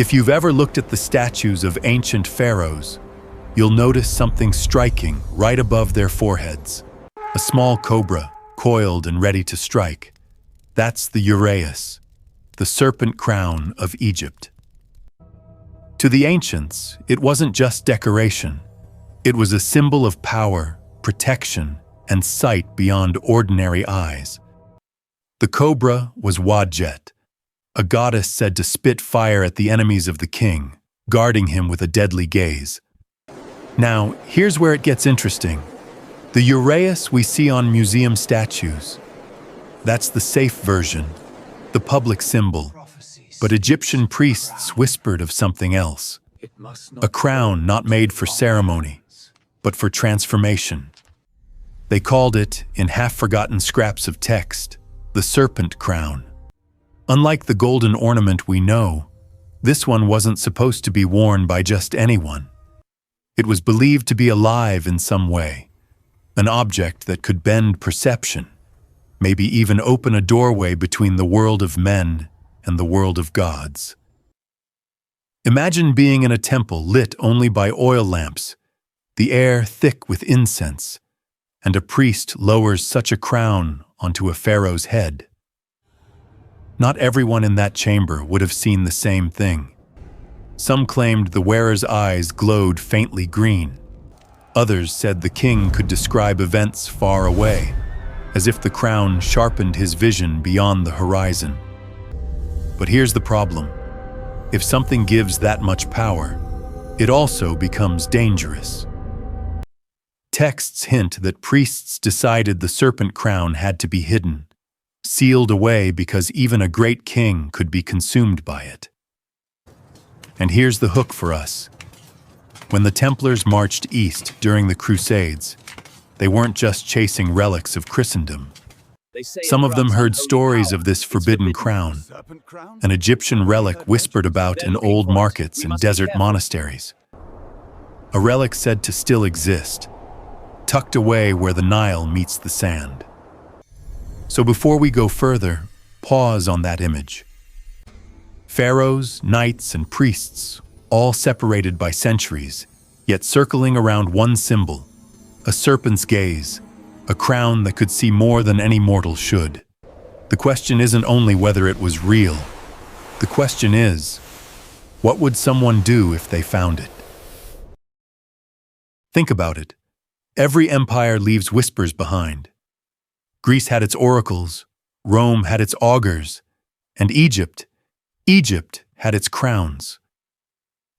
If you've ever looked at the statues of ancient pharaohs, you'll notice something striking right above their foreheads. A small cobra, coiled and ready to strike. That's the uraeus, the Serpent Crown of Egypt. To the ancients, it wasn't just decoration. It was a symbol of power, protection, and sight beyond ordinary eyes. The cobra was Wadjet, a goddess said to spit fire at the enemies of the king, guarding him with a deadly gaze. Now, here's where it gets interesting. The uraeus we see on museum statues. That's the safe version, the public symbol. But Egyptian priests whispered of something else. A crown not made for ceremony, but for transformation. They called it, in half-forgotten scraps of text, the Serpent Crown. Unlike the golden ornament we know, this one wasn't supposed to be worn by just anyone. It was believed to be alive in some way, an object that could bend perception, maybe even open a doorway between the world of men and the world of gods. Imagine being in a temple lit only by oil lamps, the air thick with incense, and a priest lowers such a crown onto a pharaoh's head. Not everyone in that chamber would have seen the same thing. Some claimed the wearer's eyes glowed faintly green. Others said the king could describe events far away, as if the crown sharpened his vision beyond the horizon. But here's the problem. If something gives that much power, it also becomes dangerous. Texts hint that priests decided the serpent crown had to be hidden, sealed away because even a great king could be consumed by it. And here's the hook for us. When the Templars marched east during the Crusades, they weren't just chasing relics of Christendom. Some of them heard stories of this forbidden crown, an Egyptian relic whispered about in old markets and desert monasteries. A relic said to still exist, tucked away where the Nile meets the sand. So before we go further, pause on that image. Pharaohs, knights, and priests, all separated by centuries, yet circling around one symbol, a serpent's gaze, a crown that could see more than any mortal should. The question isn't only whether it was real. The question is, what would someone do if they found it? Think about it. Every empire leaves whispers behind. Greece had its oracles, Rome had its augurs, and Egypt had its crowns.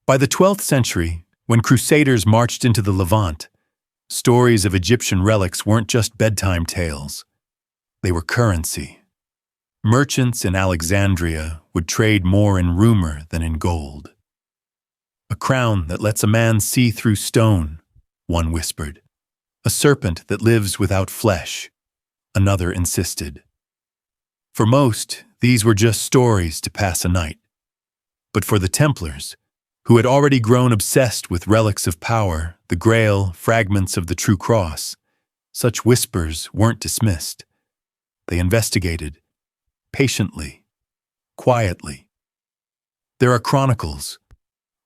By the 12th century, when crusaders marched into the Levant, stories of Egyptian relics weren't just bedtime tales. They were currency. Merchants in Alexandria would trade more in rumor than in gold. A crown that lets a man see through stone, one whispered. A serpent that lives without flesh, another insisted. For most, these were just stories to pass a night. But for the Templars, who had already grown obsessed with relics of power, the Grail, fragments of the true cross, such whispers weren't dismissed. They investigated, patiently, quietly. There are chronicles,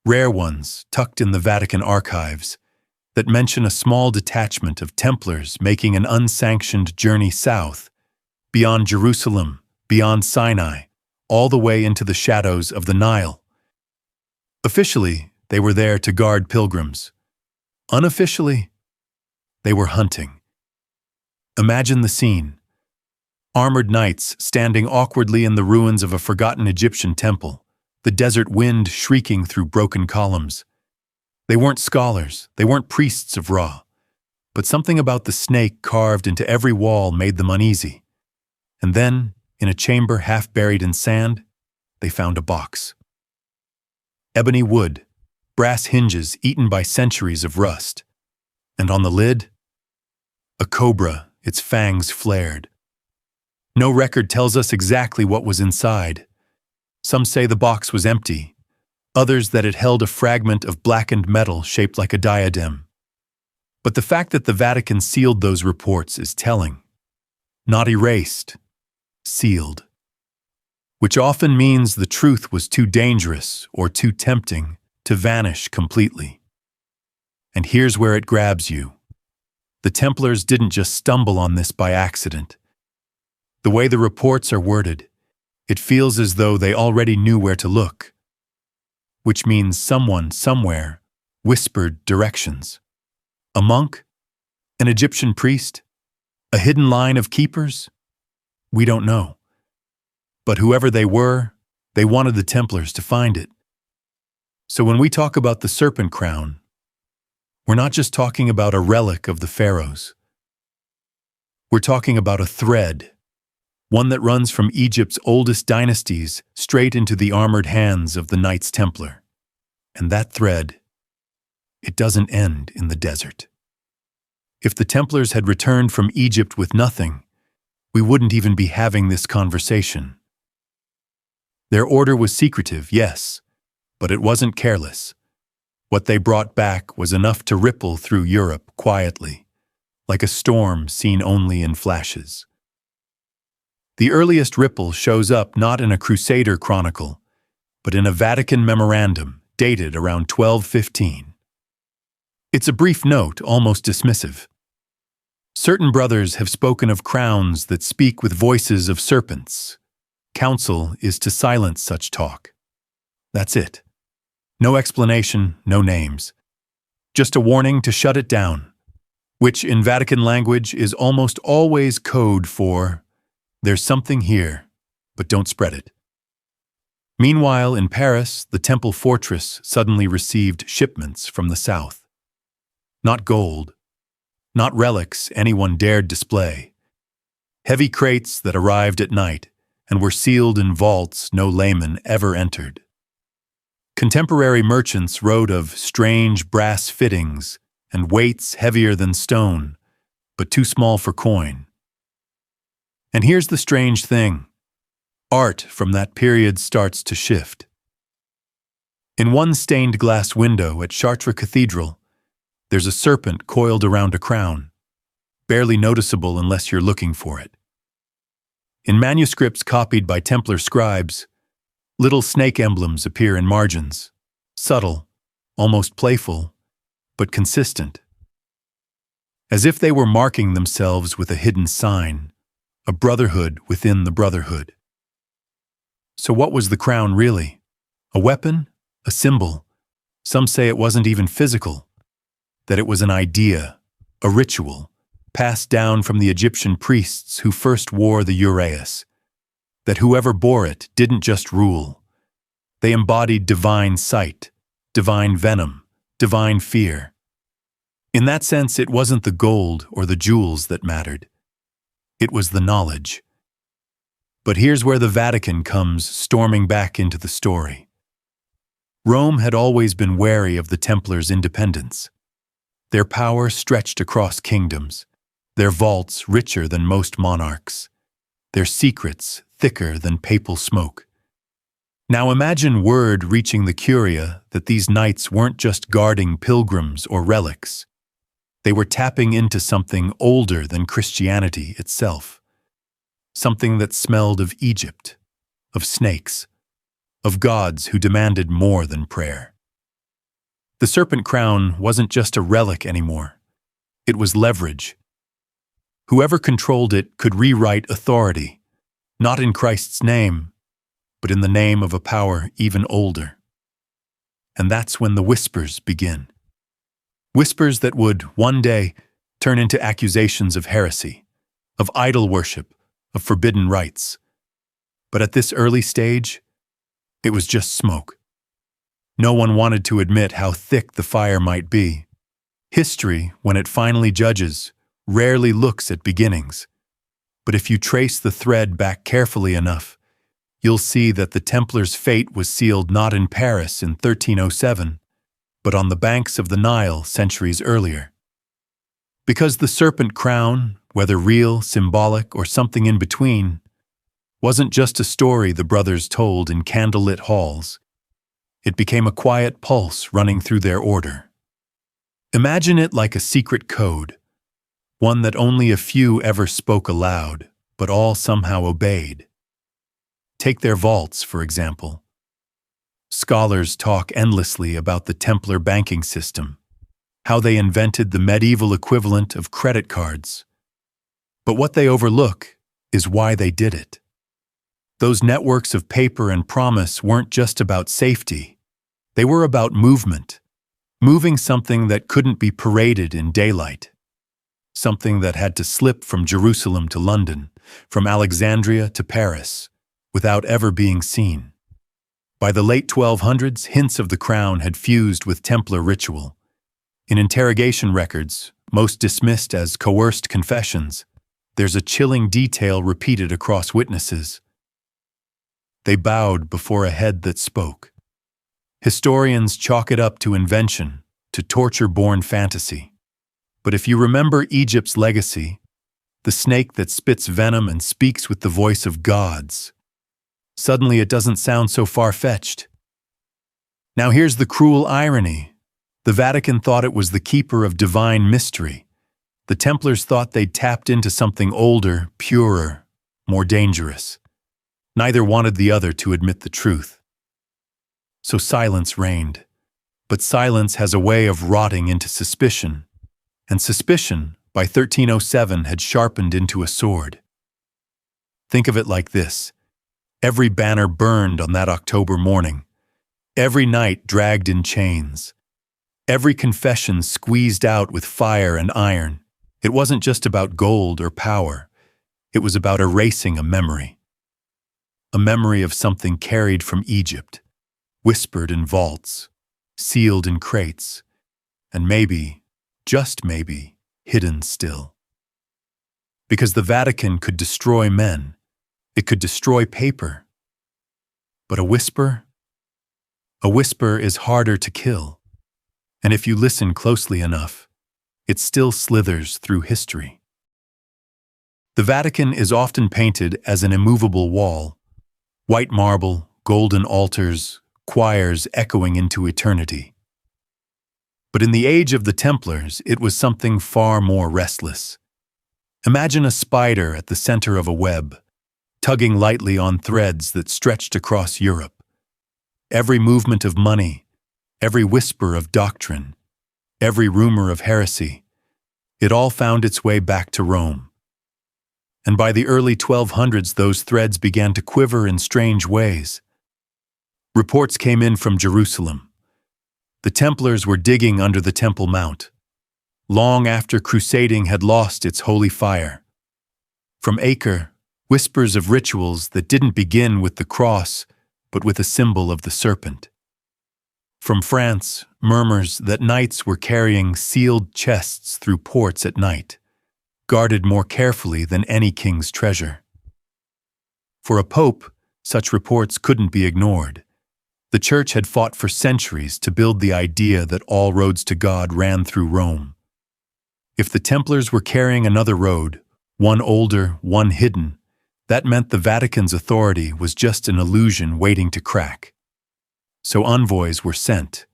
rare ones tucked in the Vatican archives, that mention a small detachment of Templars making an unsanctioned journey south, beyond Jerusalem, beyond Sinai, all the way into the shadows of the Nile. Officially, they were there to guard pilgrims. Unofficially, they were hunting. Imagine the scene. Armored knights standing awkwardly in the ruins of a forgotten Egyptian temple, the desert wind shrieking through broken columns. They weren't scholars, they weren't priests of Ra, but something about the snake carved into every wall made them uneasy. And then, in a chamber half buried in sand, they found a box. Ebony wood, brass hinges eaten by centuries of rust. And on the lid, a cobra, its fangs flared. No record tells us exactly what was inside. Some say the box was empty, others that it held a fragment of blackened metal shaped like a diadem. But the fact that the Vatican sealed those reports is telling. Not erased, sealed. which often means the truth was too dangerous or too tempting to vanish completely. And here's where it grabs you. The Templars didn't just stumble on this by accident. The way the reports are worded, it feels as though they already knew where to look, which means someone somewhere whispered directions. A monk? An Egyptian priest? A hidden line of keepers? We don't know. But whoever they were, they wanted the Templars to find it. So when we talk about the Serpent Crown, we're not just talking about a relic of the pharaohs. We're talking about a thread, one that runs from Egypt's oldest dynasties straight into the armored hands of the Knights Templar. And that thread, it doesn't end in the desert. If the Templars had returned from Egypt with nothing, we wouldn't even be having this conversation. Their order was secretive, yes, but it wasn't careless. What they brought back was enough to ripple through Europe quietly, like a storm seen only in flashes. The earliest ripple shows up not in a Crusader chronicle, but in a Vatican memorandum dated around 1215. It's a brief note, almost dismissive. Certain brothers have spoken of crowns that speak with voices of serpents. Counsel is to silence such talk. That's it. No explanation, no names. Just a warning to shut it down, which in Vatican language is almost always code for, there's something here, but don't spread it. Meanwhile, in Paris, the temple fortress suddenly received shipments from the south. Not gold, not relics anyone dared display. Heavy crates that arrived at night and were sealed in vaults no layman ever entered. Contemporary merchants wrote of strange brass fittings and weights heavier than stone, but too small for coin. And here's the strange thing. Art from that period starts to shift. In one stained glass window at Chartres Cathedral, there's a serpent coiled around a crown, barely noticeable unless you're looking for it. In manuscripts copied by Templar scribes, little snake emblems appear in margins, subtle, almost playful, but consistent. As if they were marking themselves with a hidden sign, a brotherhood within the brotherhood. So what was the crown really? A weapon? A symbol? Some say it wasn't even physical, that it was an idea, a ritual, passed down from the Egyptian priests who first wore the uraeus, that whoever bore it didn't just rule. They embodied divine sight, divine venom, divine fear. In that sense, it wasn't the gold or the jewels that mattered. It was the knowledge. But here's where the Vatican comes storming back into the story. Rome had always been wary of the Templars' independence. Their power stretched across kingdoms, their vaults richer than most monarchs, their secrets thicker than papal smoke. Now imagine word reaching the Curia that these knights weren't just guarding pilgrims or relics. They were tapping into something older than Christianity itself. Something that smelled of Egypt, of snakes, of gods who demanded more than prayer. The Serpent Crown wasn't just a relic anymore. It was leverage. Whoever controlled it could rewrite authority, not in Christ's name, but in the name of a power even older. And that's when the whispers begin. Whispers that would, one day, turn into accusations of heresy, of idol worship, of forbidden rites. But at this early stage, it was just smoke. No one wanted to admit how thick the fire might be. History, when it finally judges, rarely looks at beginnings. But if you trace the thread back carefully enough, you'll see that the Templars' fate was sealed not in Paris in 1307, but on the banks of the Nile centuries earlier. Because the Serpent Crown, whether real, symbolic, or something in between, wasn't just a story the brothers told in candlelit halls. It became a quiet pulse running through their order. Imagine it like a secret code, one that only a few ever spoke aloud, but all somehow obeyed. Take their vaults, for example. Scholars talk endlessly about the Templar banking system, how they invented the medieval equivalent of credit cards. But what they overlook is why they did it. Those networks of paper and promise weren't just about safety. They were about movement, moving something that couldn't be paraded in daylight, something that had to slip from Jerusalem to London, from Alexandria to Paris, without ever being seen. By the late 1200s, hints of the crown had fused with Templar ritual. In interrogation records, most dismissed as coerced confessions, there's a chilling detail repeated across witnesses. They bowed before a head that spoke. Historians chalk it up to invention, to torture-born fantasy. But if you remember Egypt's legacy, the snake that spits venom and speaks with the voice of gods, suddenly it doesn't sound so far-fetched. Now here's the cruel irony. The Vatican thought it was the keeper of divine mystery. The Templars thought they'd tapped into something older, purer, more dangerous. Neither wanted the other to admit the truth. So silence reigned. But silence has a way of rotting into suspicion. And suspicion, by 1307, had sharpened into a sword. Think of it like this. Every banner burned on that October morning. Every knight dragged in chains. Every confession squeezed out with fire and iron. It wasn't just about gold or power. It was about erasing a memory. A memory of something carried from Egypt, whispered in vaults, sealed in crates, and maybe, just maybe, hidden still. Because the Vatican could destroy men, it could destroy paper. But a whisper is harder to kill. And if you listen closely enough, it still slithers through history. The Vatican is often painted as an immovable wall, white marble, golden altars, choirs echoing into eternity. But in the age of the Templars, it was something far more restless. Imagine a spider at the center of a web, tugging lightly on threads that stretched across Europe. Every movement of money, every whisper of doctrine, every rumor of heresy, it all found its way back to Rome. And by the early 1200s, those threads began to quiver in strange ways. Reports came in from Jerusalem. The Templars were digging under the Temple Mount, long after crusading had lost its holy fire. From Acre, whispers of rituals that didn't begin with the cross, but with a symbol of the serpent. From France, murmurs that knights were carrying sealed chests through ports at night, guarded more carefully than any king's treasure. For a pope, such reports couldn't be ignored. The Church had fought for centuries to build the idea that all roads to God ran through Rome. If the Templars were carrying another road, one older, one hidden, that meant the Vatican's authority was just an illusion waiting to crack. So envoys were sent.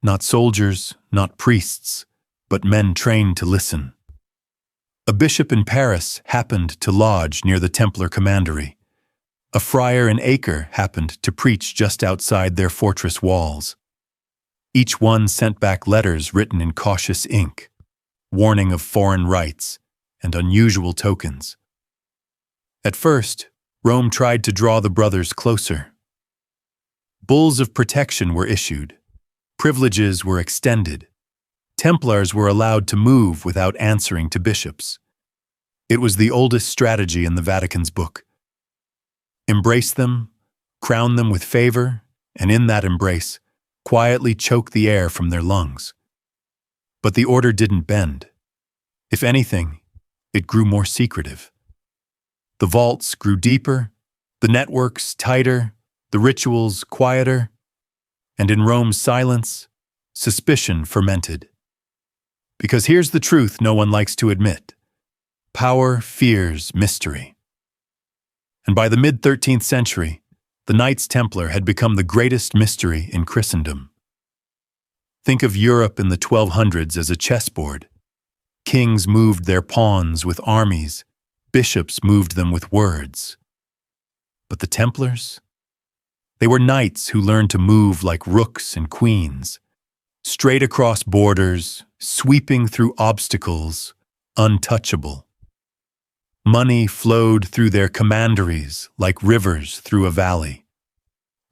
Not soldiers, not priests, but men trained to listen. A bishop in Paris happened to lodge near the Templar commandery. A friar in Acre happened to preach just outside their fortress walls. Each one sent back letters written in cautious ink, warning of foreign rites and unusual tokens. At first, Rome tried to draw the brothers closer. Bulls of protection were issued. Privileges were extended. Templars were allowed to move without answering to bishops. It was the oldest strategy in the Vatican's book. Embrace them, crown them with favor, and in that embrace, quietly choke the air from their lungs. But the order didn't bend. If anything, it grew more secretive. The vaults grew deeper, the networks tighter, the rituals quieter, and in Rome's silence, suspicion fermented. Because here's the truth no one likes to admit. Power fears mystery. And by the mid-13th century, the Knights Templar had become the greatest mystery in Christendom. Think of Europe in the 1200s as a chessboard. Kings moved their pawns with armies, bishops moved them with words. But the Templars? They were knights who learned to move like rooks and queens, straight across borders, sweeping through obstacles, untouchable. Money flowed through their commanderies like rivers through a valley.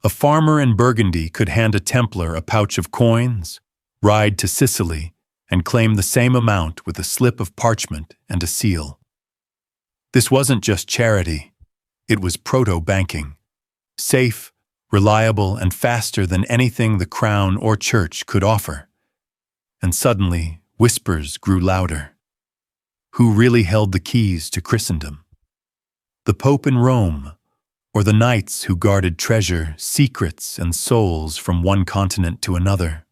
A farmer in Burgundy could hand a Templar a pouch of coins, ride to Sicily, and claim the same amount with a slip of parchment and a seal. This wasn't just charity, it was proto-banking, safe, reliable, and faster than anything the crown or church could offer. And suddenly, whispers grew louder. Who really held the keys to Christendom? The Pope in Rome, or the knights who guarded treasure, secrets, and souls from one continent to another?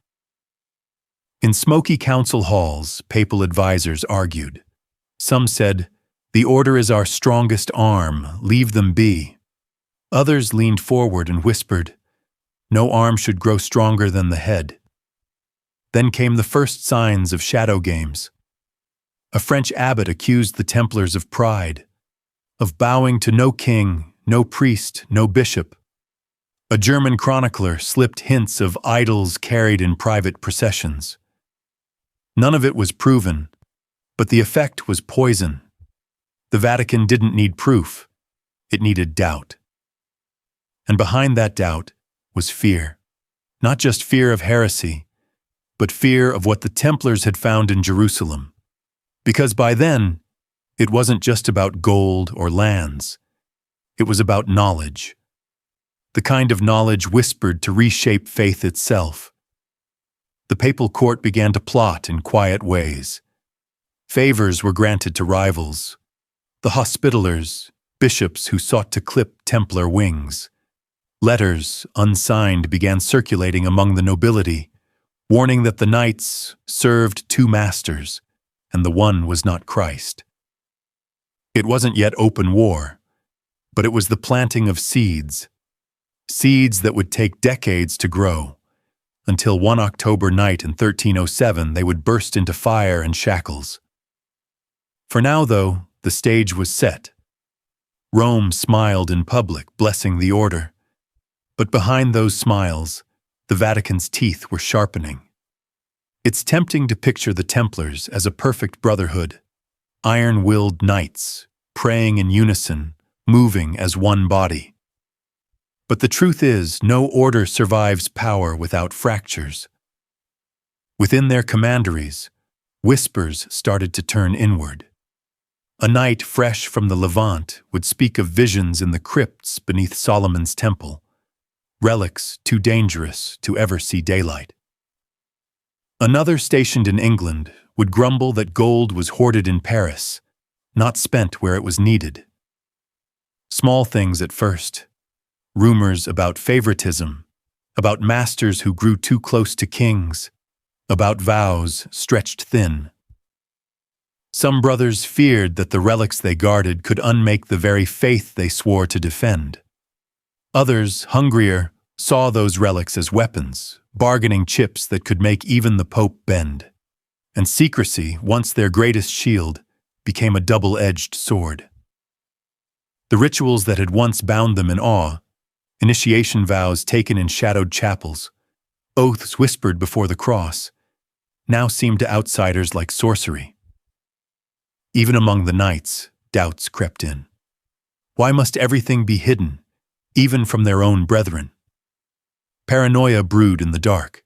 In smoky council halls, papal advisors argued. Some said, "The order is our strongest arm, leave them be." Others leaned forward and whispered, "No arm should grow stronger than the head." Then came the first signs of shadow games. A French abbot accused the Templars of pride, of bowing to no king, no priest, no bishop. A German chronicler slipped hints of idols carried in private processions. None of it was proven, but the effect was poison. The Vatican didn't need proof, it needed doubt. And behind that doubt was fear. Not just fear of heresy, but fear of what the Templars had found in Jerusalem. Because by then, it wasn't just about gold or lands. It was about knowledge. The kind of knowledge whispered to reshape faith itself. The papal court began to plot in quiet ways. Favors were granted to rivals. The Hospitallers, bishops who sought to clip Templar wings. Letters, unsigned, began circulating among the nobility, warning that the knights served two masters, and the one was not Christ. It wasn't yet open war, but it was the planting of seeds. Seeds that would take decades to grow, until one October night in 1307 they would burst into fire and shackles. For now, though, the stage was set. Rome smiled in public, blessing the order. But behind those smiles, the Vatican's teeth were sharpening. It's tempting to picture the Templars as a perfect brotherhood, iron-willed knights, praying in unison, moving as one body. But the truth is, no order survives power without fractures. Within their commanderies, whispers started to turn inward. A knight fresh from the Levant would speak of visions in the crypts beneath Solomon's temple, relics too dangerous to ever see daylight. Another stationed in England would grumble that gold was hoarded in Paris, not spent where it was needed. Small things at first. Rumors about favoritism, about masters who grew too close to kings, about vows stretched thin. Some brothers feared that the relics they guarded could unmake the very faith they swore to defend. Others, hungrier, saw those relics as weapons, bargaining chips that could make even the Pope bend. And secrecy, once their greatest shield, became a double-edged sword. The rituals that had once bound them in awe, initiation vows taken in shadowed chapels, oaths whispered before the cross, now seemed to outsiders like sorcery. Even among the knights, doubts crept in. Why must everything be hidden, even from their own brethren? Paranoia brewed in the dark.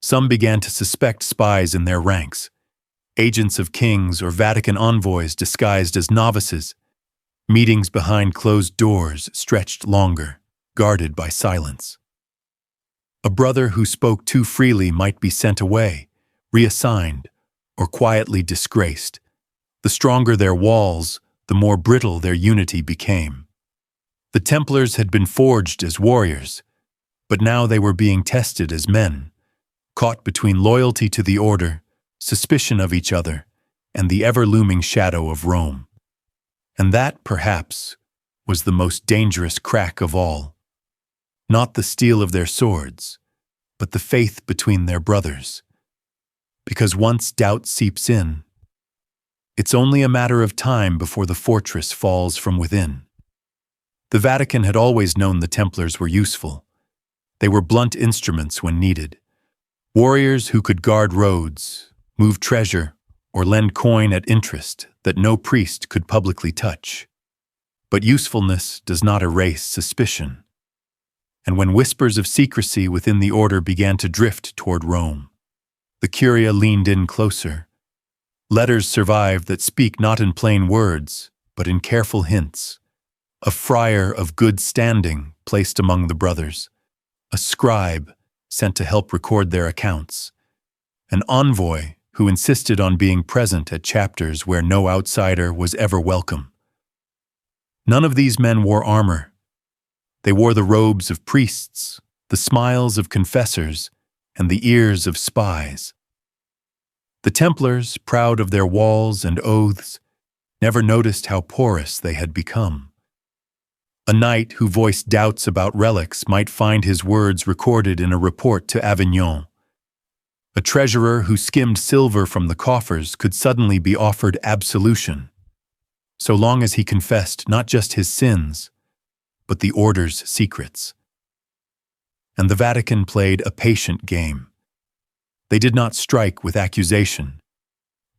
Some began to suspect spies in their ranks, agents of kings or Vatican envoys disguised as novices. Meetings behind closed doors stretched longer, guarded by silence. A brother who spoke too freely might be sent away, reassigned, or quietly disgraced. The stronger their walls, the more brittle their unity became. The Templars had been forged as warriors, but now they were being tested as men, caught between loyalty to the order, suspicion of each other, and the ever-looming shadow of Rome. And that, perhaps, was the most dangerous crack of all. Not the steel of their swords, but the faith between their brothers. Because once doubt seeps in, it's only a matter of time before the fortress falls from within. The Vatican had always known the Templars were useful. They were blunt instruments when needed. Warriors who could guard roads, move treasure, or lend coin at interest that no priest could publicly touch. But usefulness does not erase suspicion. And when whispers of secrecy within the order began to drift toward Rome, the Curia leaned in closer. Letters survive that speak not in plain words, but in careful hints. A friar of good standing placed among the brothers, a scribe sent to help record their accounts, an envoy who insisted on being present at chapters where no outsider was ever welcome. None of these men wore armor. They wore the robes of priests, the smiles of confessors, and the ears of spies. The Templars, proud of their walls and oaths, never noticed how porous they had become. A knight who voiced doubts about relics might find his words recorded in a report to Avignon. A treasurer who skimmed silver from the coffers could suddenly be offered absolution, so long as he confessed not just his sins, but the order's secrets. And the Vatican played a patient game. They did not strike with accusation.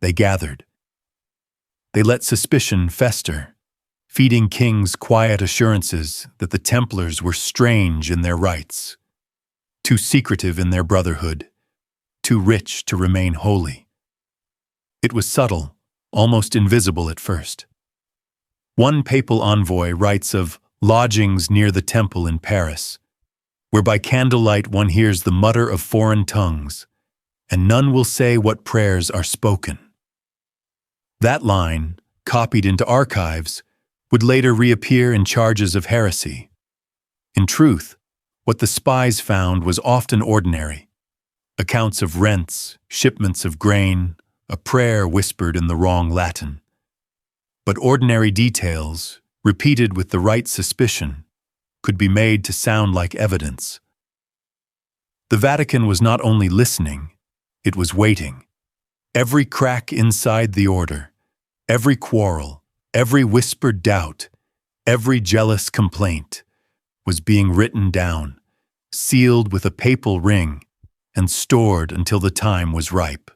They gathered. They let suspicion fester, feeding kings quiet assurances that the Templars were strange in their rites, too secretive in their brotherhood, too rich to remain holy. It was subtle, almost invisible at first. One papal envoy writes of lodgings near the temple in Paris, where by candlelight one hears the mutter of foreign tongues, and none will say what prayers are spoken. That line, copied into archives, would later reappear in charges of heresy. In truth, what the spies found was often ordinary. Accounts of rents, shipments of grain, a prayer whispered in the wrong Latin. But ordinary details, repeated with the right suspicion, could be made to sound like evidence. The Vatican was not only listening, it was waiting. Every crack inside the order, every quarrel, every whispered doubt, every jealous complaint was being written down, sealed with a papal ring, and stored until the time was ripe.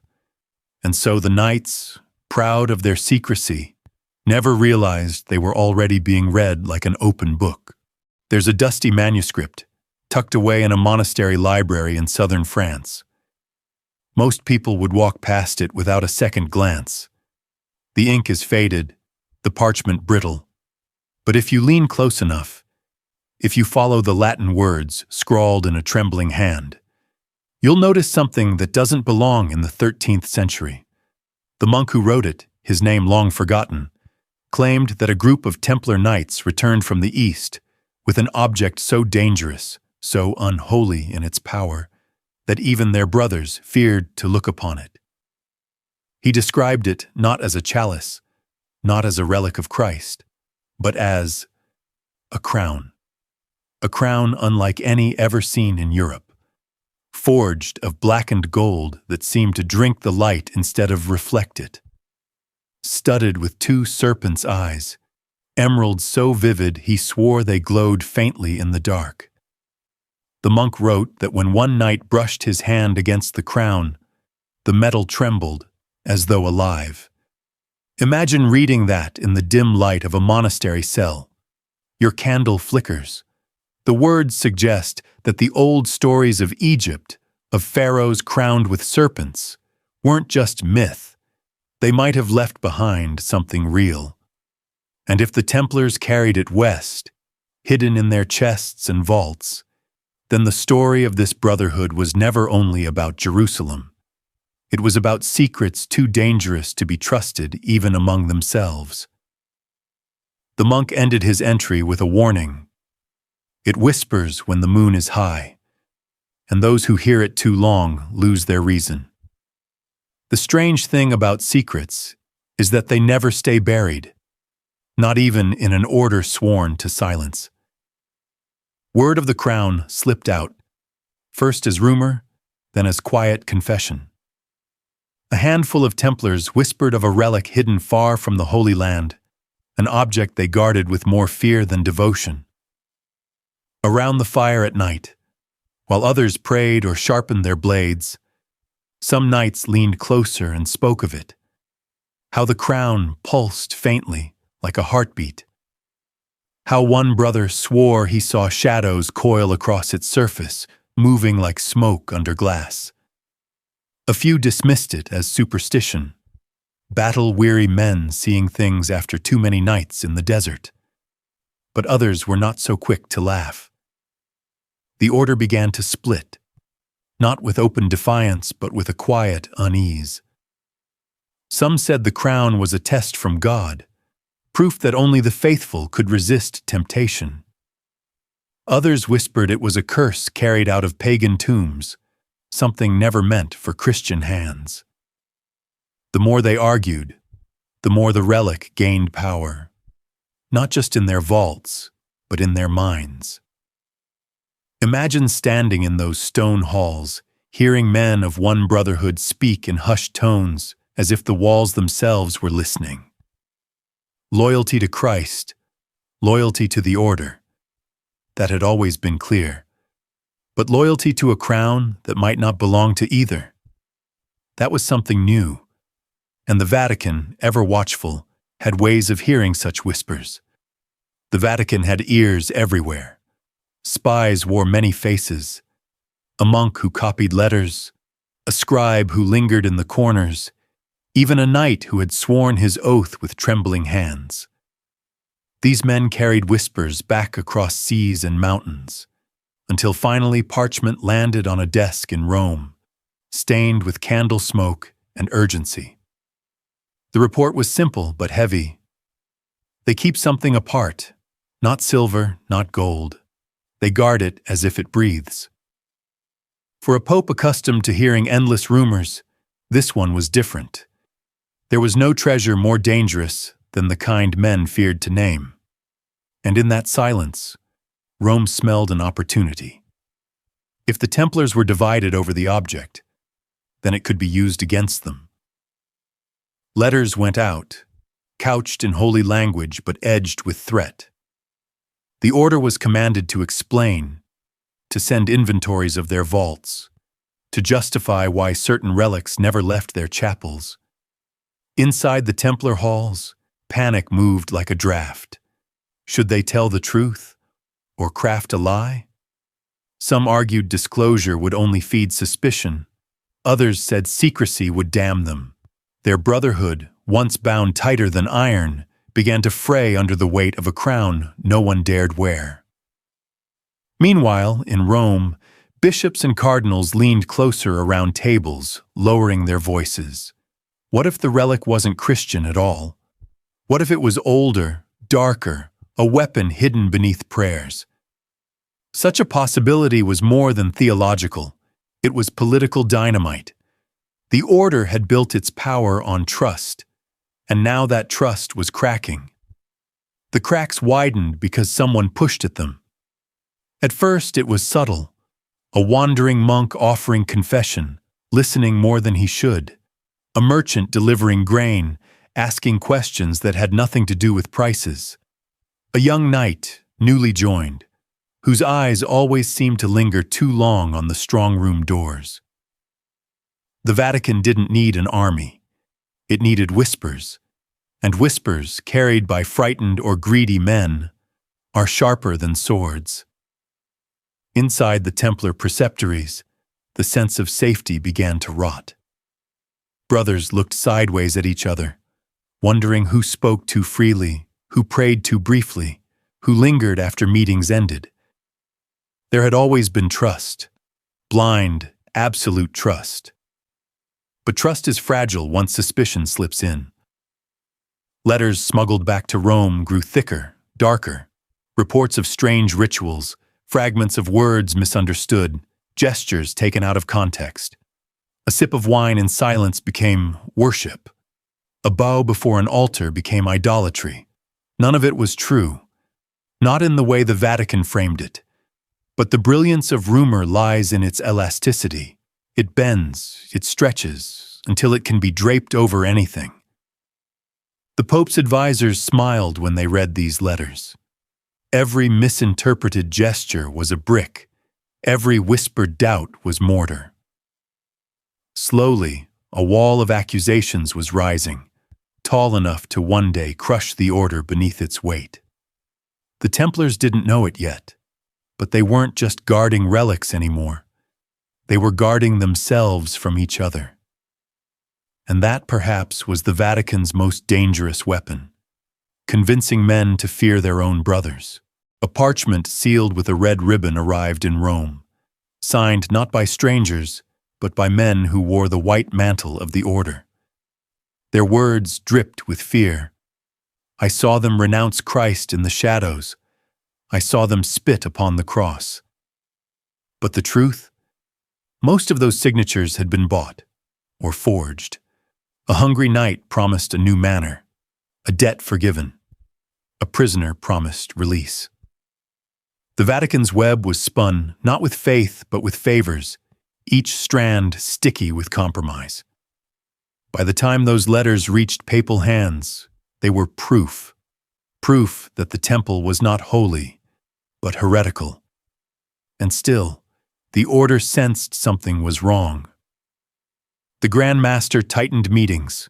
And so the knights, proud of their secrecy, never realized they were already being read like an open book. There's a dusty manuscript, tucked away in a monastery library in southern France. Most people would walk past it without a second glance. The ink is faded, the parchment brittle. But if you lean close enough, if you follow the Latin words scrawled in a trembling hand, you'll notice something that doesn't belong in the 13th century. The monk who wrote it, his name long forgotten, claimed that a group of Templar knights returned from the East with an object so dangerous, so unholy in its power, that even their brothers feared to look upon it. He described it not as a chalice, not as a relic of Christ, but as a crown unlike any ever seen in Europe, forged of blackened gold that seemed to drink the light instead of reflect it, studded with two serpents' eyes, emeralds so vivid he swore they glowed faintly in the dark. The monk wrote that when one knight brushed his hand against the crown, the metal trembled as though alive. Imagine reading that in the dim light of a monastery cell. Your candle flickers. The words suggest that the old stories of Egypt, of pharaohs crowned with serpents, weren't just myth. They might have left behind something real. And if the Templars carried it west, hidden in their chests and vaults, then the story of this brotherhood was never only about Jerusalem. It was about secrets too dangerous to be trusted even among themselves. The monk ended his entry with a warning. It whispers when the moon is high, and those who hear it too long lose their reason. The strange thing about secrets is that they never stay buried, not even in an order sworn to silence. Word of the crown slipped out, first as rumor, then as quiet confession. A handful of Templars whispered of a relic hidden far from the Holy Land, an object they guarded with more fear than devotion. Around the fire at night, while others prayed or sharpened their blades, some knights leaned closer and spoke of it, how the crown pulsed faintly like a heartbeat, how one brother swore he saw shadows coil across its surface, moving like smoke under glass. A few dismissed it as superstition, battle-weary men seeing things after too many nights in the desert. But others were not so quick to laugh. The order began to split, not with open defiance but with a quiet unease. Some said the crown was a test from God, proof that only the faithful could resist temptation. Others whispered it was a curse carried out of pagan tombs, something never meant for Christian hands. The more they argued, the more the relic gained power, not just in their vaults, but in their minds. Imagine standing in those stone halls, hearing men of one brotherhood speak in hushed tones as if the walls themselves were listening. Loyalty to Christ, loyalty to the order. That had always been clear. But loyalty to a crown that might not belong to either. That was something new. And the Vatican, ever watchful, had ways of hearing such whispers. The Vatican had ears everywhere. Spies wore many faces. A monk who copied letters, a scribe who lingered in the corners, even a knight who had sworn his oath with trembling hands. These men carried whispers back across seas and mountains, until finally parchment landed on a desk in Rome, stained with candle smoke and urgency. The report was simple but heavy. They keep something apart, not silver, not gold. They guard it as if it breathes. For a pope accustomed to hearing endless rumors, this one was different. There was no treasure more dangerous than the kind men feared to name. And in that silence, Rome smelled an opportunity. If the Templars were divided over the object, then it could be used against them. Letters went out, couched in holy language but edged with threat. The order was commanded to explain, to send inventories of their vaults, to justify why certain relics never left their chapels. Inside the Templar halls, panic moved like a draft. Should they tell the truth, or craft a lie? Some argued disclosure would only feed suspicion. Others said secrecy would damn them. Their brotherhood, once bound tighter than iron, began to fray under the weight of a crown no one dared wear. Meanwhile, in Rome, bishops and cardinals leaned closer around tables, lowering their voices. What if the relic wasn't Christian at all? What if it was older, darker, a weapon hidden beneath prayers? Such a possibility was more than theological. It was political dynamite. The order had built its power on trust, and now that trust was cracking. The cracks widened because someone pushed at them. At first it was subtle, a wandering monk offering confession, listening more than he should, a merchant delivering grain, asking questions that had nothing to do with prices, a young knight, newly joined, whose eyes always seemed to linger too long on the strong room doors. The Vatican didn't need an army. It needed whispers, and whispers carried by frightened or greedy men are sharper than swords. Inside the Templar preceptories, the sense of safety began to rot. Brothers looked sideways at each other, wondering who spoke too freely, who prayed too briefly, who lingered after meetings ended. There had always been trust, blind, absolute trust. But trust is fragile once suspicion slips in. Letters smuggled back to Rome grew thicker, darker. Reports of strange rituals, fragments of words misunderstood, gestures taken out of context. A sip of wine in silence became worship. A bow before an altar became idolatry. None of it was true, not in the way the Vatican framed it. But the brilliance of rumor lies in its elasticity. It bends, it stretches, until it can be draped over anything. The Pope's advisors smiled when they read these letters. Every misinterpreted gesture was a brick. Every whispered doubt was mortar. Slowly, a wall of accusations was rising, tall enough to one day crush the order beneath its weight. The Templars didn't know it yet, but they weren't just guarding relics anymore. They were guarding themselves from each other. And that, perhaps, was the Vatican's most dangerous weapon, convincing men to fear their own brothers. A parchment sealed with a red ribbon arrived in Rome, signed not by strangers, but by men who wore the white mantle of the order. Their words dripped with fear. I saw them renounce Christ in the shadows. I saw them spit upon the cross. But the truth? Most of those signatures had been bought or forged. A hungry knight promised a new manor, a debt forgiven. A prisoner promised release. The Vatican's web was spun not with faith but with favors, each strand sticky with compromise. By the time those letters reached papal hands, they were proof that the temple was not holy, but heretical. And still, the order sensed something was wrong. The Grandmaster tightened meetings.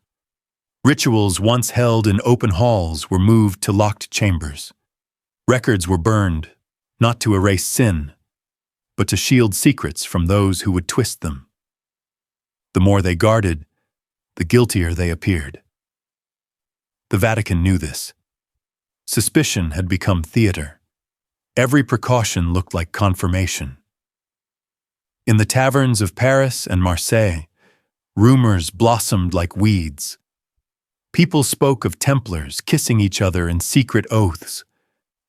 Rituals once held in open halls were moved to locked chambers. Records were burned, not to erase sin, but to shield secrets from those who would twist them. The more they guarded, the guiltier they appeared. The Vatican knew this. Suspicion had become theater. Every precaution looked like confirmation. In the taverns of Paris and Marseille, rumors blossomed like weeds. People spoke of Templars kissing each other in secret oaths,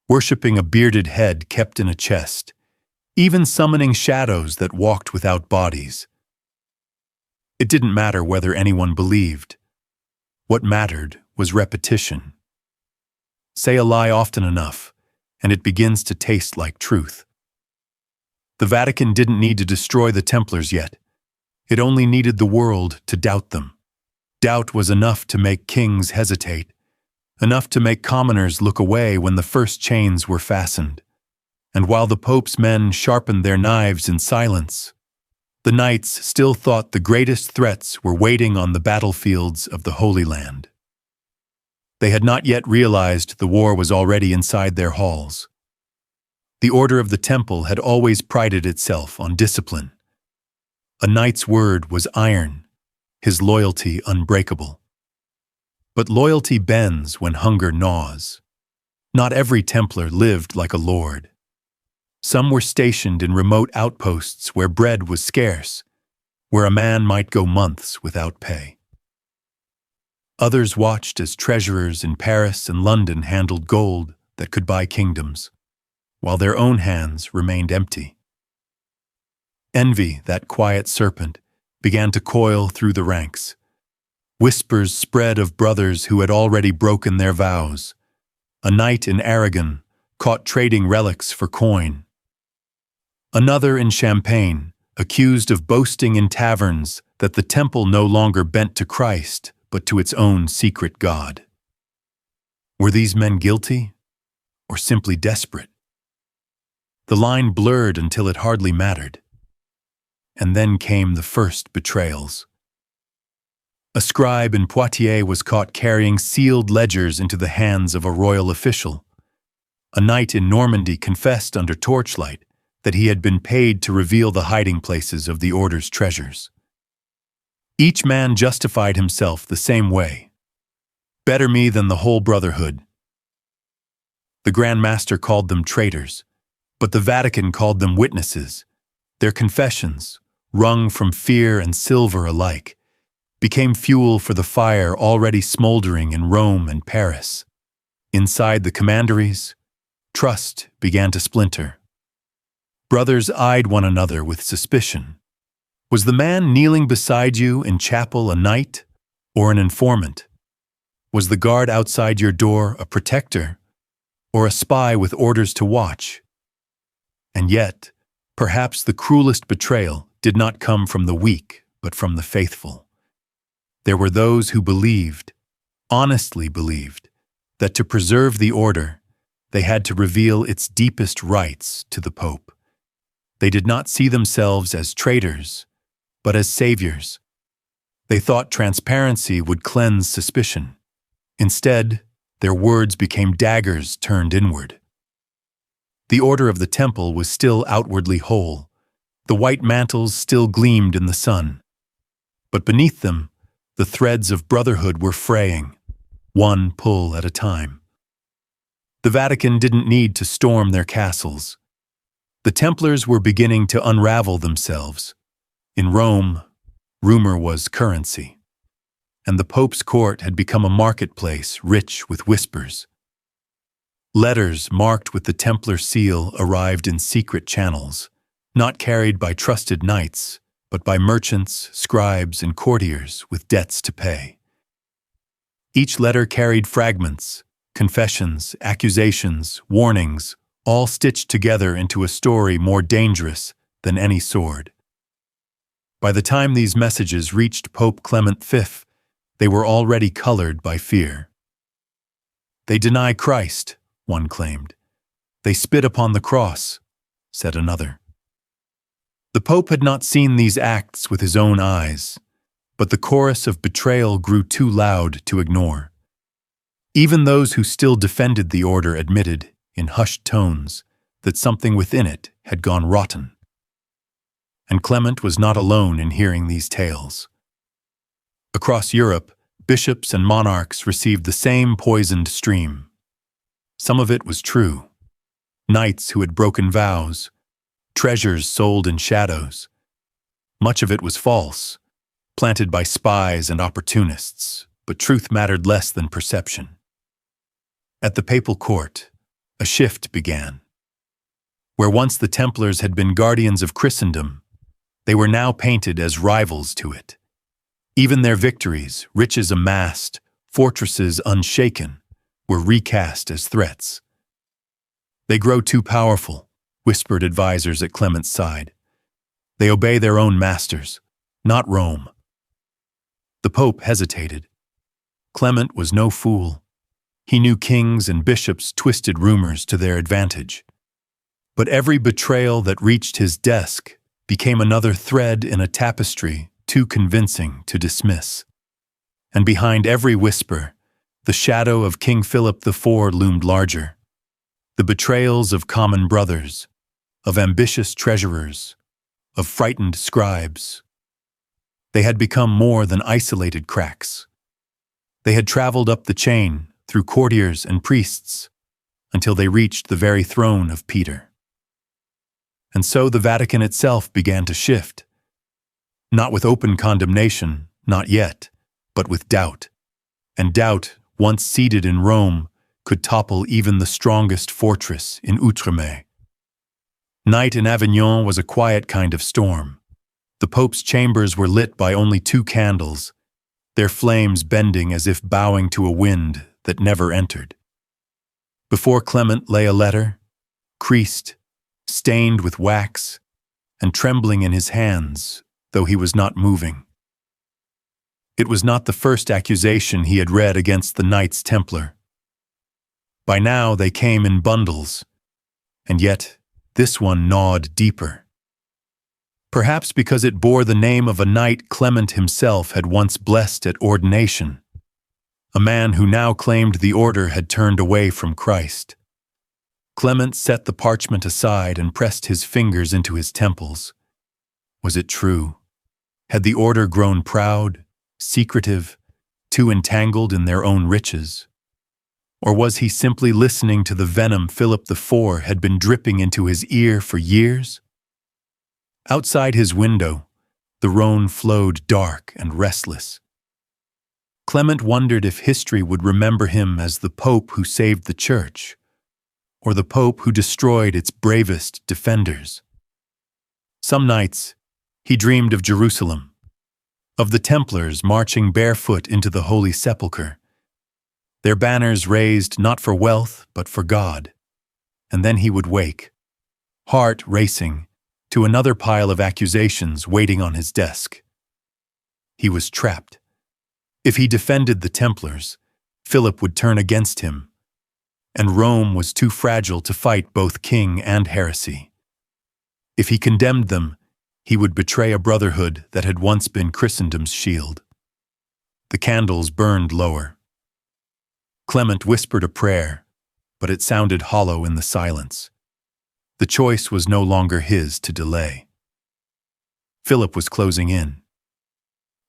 worshipping a bearded head kept in a chest, even summoning shadows that walked without bodies. It didn't matter whether anyone believed. What mattered was repetition. Say a lie often enough, and it begins to taste like truth. The Vatican didn't need to destroy the Templars yet. It only needed the world to doubt them. Doubt was enough to make kings hesitate, enough to make commoners look away when the first chains were fastened. And while the Pope's men sharpened their knives in silence, the knights still thought the greatest threats were waiting on the battlefields of the Holy Land. They had not yet realized the war was already inside their halls. The Order of the Temple had always prided itself on discipline. A knight's word was iron, his loyalty unbreakable. But loyalty bends when hunger gnaws. Not every Templar lived like a lord. Some were stationed in remote outposts where bread was scarce, where a man might go months without pay. Others watched as treasurers in Paris and London handled gold that could buy kingdoms, while their own hands remained empty. Envy, that quiet serpent, began to coil through the ranks. Whispers spread of brothers who had already broken their vows. A knight in Aragon, caught trading relics for coin. Another in Champagne, accused of boasting in taverns that the temple no longer bent to Christ, but to its own secret god. Were these men guilty, or simply desperate? The line blurred until it hardly mattered. And then came the first betrayals. A scribe in Poitiers was caught carrying sealed ledgers into the hands of a royal official. A knight in Normandy confessed under torchlight that he had been paid to reveal the hiding places of the order's treasures. Each man justified himself the same way. Better me than the whole brotherhood. The Grandmaster called them traitors, but the Vatican called them witnesses. Their confessions, wrung from fear and silver alike, became fuel for the fire already smoldering in Rome and Paris. Inside the commanderies, trust began to splinter. Brothers eyed one another with suspicion. Was the man kneeling beside you in chapel a knight or an informant? Was the guard outside your door a protector or a spy with orders to watch? And yet, perhaps the cruelest betrayal did not come from the weak, but from the faithful. There were those who believed, honestly believed that to preserve the order, they had to reveal its deepest rites to the Pope. They did not see themselves as traitors, but as saviors. They thought transparency would cleanse suspicion. Instead, their words became daggers turned inward. The order of the temple was still outwardly whole. The white mantles still gleamed in the sun. But beneath them, the threads of brotherhood were fraying, one pull at a time. The Vatican didn't need to storm their castles. The Templars were beginning to unravel themselves. In Rome, rumor was currency, and the Pope's court had become a marketplace rich with whispers. Letters marked with the Templar seal arrived in secret channels, not carried by trusted knights, but by merchants, scribes, and courtiers with debts to pay. Each letter carried fragments, confessions, accusations, warnings, all stitched together into a story more dangerous than any sword. By the time these messages reached Pope Clement V, they were already colored by fear. "They deny Christ," one claimed. "They spit upon the cross," said another. The Pope had not seen these acts with his own eyes, but the chorus of betrayal grew too loud to ignore. Even those who still defended the order admitted, in hushed tones, that something within it had gone rotten. And Clement was not alone in hearing these tales. Across Europe, bishops and monarchs received the same poisoned stream. Some of it was true. Knights who had broken vows, treasures sold in shadows. Much of it was false, planted by spies and opportunists, but truth mattered less than perception. At the papal court, a shift began. Where once the Templars had been guardians of Christendom, they were now painted as rivals to it. Even their victories, riches amassed, fortresses unshaken, were recast as threats. "They grow too powerful," whispered advisors at Clement's side. "They obey their own masters, not Rome." The Pope hesitated. Clement was no fool. He knew kings and bishops twisted rumors to their advantage. But every betrayal that reached his desk became another thread in a tapestry too convincing to dismiss. And behind every whisper, the shadow of King Philip IV loomed larger. The betrayals of common brothers, of ambitious treasurers, of frightened scribes. They had become more than isolated cracks. They had traveled up the chain, through courtiers and priests, until they reached the very throne of Peter. And so the Vatican itself began to shift. Not with open condemnation, not yet, but with doubt. And doubt, once seated in Rome, could topple even the strongest fortress in Outremer. Night in Avignon was a quiet kind of storm. The Pope's chambers were lit by only 2 candles, their flames bending as if bowing to a wind that never entered. Before Clement lay a letter, creased, stained with wax, and trembling in his hands, though he was not moving. It was not the first accusation he had read against the Knights Templar. By now they came in bundles, and yet this one gnawed deeper. Perhaps because it bore the name of a knight Clement himself had once blessed at ordination, a man who now claimed the order had turned away from Christ. Clement set the parchment aside and pressed his fingers into his temples. Was it true? Had the order grown proud, secretive, too entangled in their own riches? Or was he simply listening to the venom Philip IV had been dripping into his ear for years? Outside his window, the Rhone flowed dark and restless. Clement wondered if history would remember him as the Pope who saved the Church, or the Pope who destroyed its bravest defenders. Some nights, he dreamed of Jerusalem, of the Templars marching barefoot into the Holy Sepulchre, their banners raised not for wealth but for God. And then he would wake, heart racing, to another pile of accusations waiting on his desk. He was trapped. If he defended the Templars, Philip would turn against him, and Rome was too fragile to fight both king and heresy. If he condemned them, he would betray a brotherhood that had once been Christendom's shield. The candles burned lower. Clement whispered a prayer, but it sounded hollow in the silence. The choice was no longer his to delay. Philip was closing in.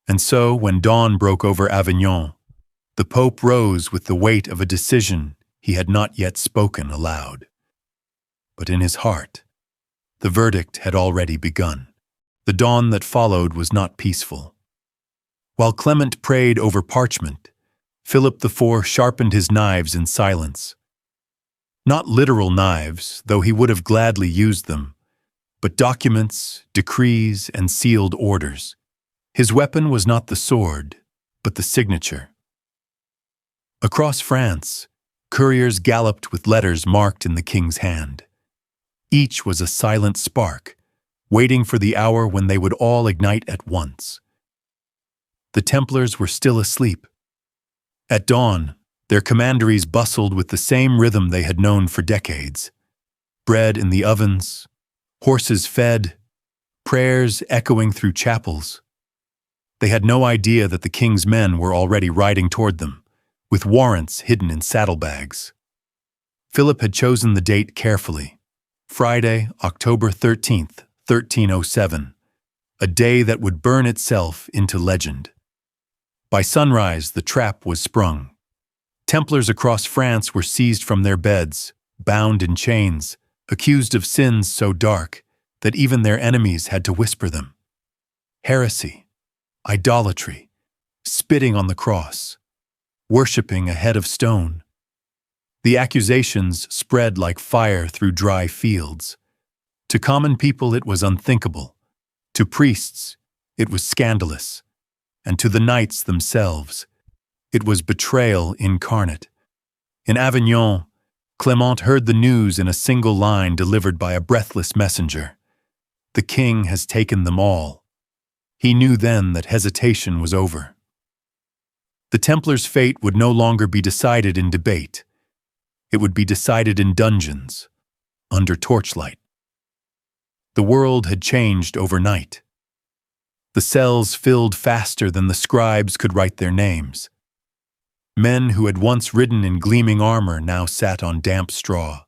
And so, when dawn broke over Avignon, the Pope rose with the weight of a decision he had not yet spoken aloud. But in his heart, the verdict had already begun. The dawn that followed was not peaceful. While Clement prayed over parchment, Philip IV sharpened his knives in silence. Not literal knives, though he would have gladly used them, but documents, decrees, and sealed orders. His weapon was not the sword, but the signature. Across France, couriers galloped with letters marked in the king's hand. Each was a silent spark, waiting for the hour when they would all ignite at once. The Templars were still asleep. At dawn, their commanderies bustled with the same rhythm they had known for decades. Bread in the ovens, horses fed, prayers echoing through chapels. They had no idea that the king's men were already riding toward them, with warrants hidden in saddlebags. Philip had chosen the date carefully. Friday, October 13th, 1307, a day that would burn itself into legend. By sunrise, the trap was sprung. Templars across France were seized from their beds, bound in chains, accused of sins so dark that even their enemies had to whisper them. Heresy, idolatry, spitting on the cross, worshipping a head of stone. The accusations spread like fire through dry fields. To common people it was unthinkable. To priests it was scandalous. And to the knights themselves it was betrayal incarnate. In Avignon, Clement heard the news in a single line delivered by a breathless messenger. The king has taken them all. He knew then that hesitation was over. The Templars' fate would no longer be decided in debate. It would be decided in dungeons, under torchlight. The world had changed overnight. The cells filled faster than the scribes could write their names. Men who had once ridden in gleaming armor now sat on damp straw,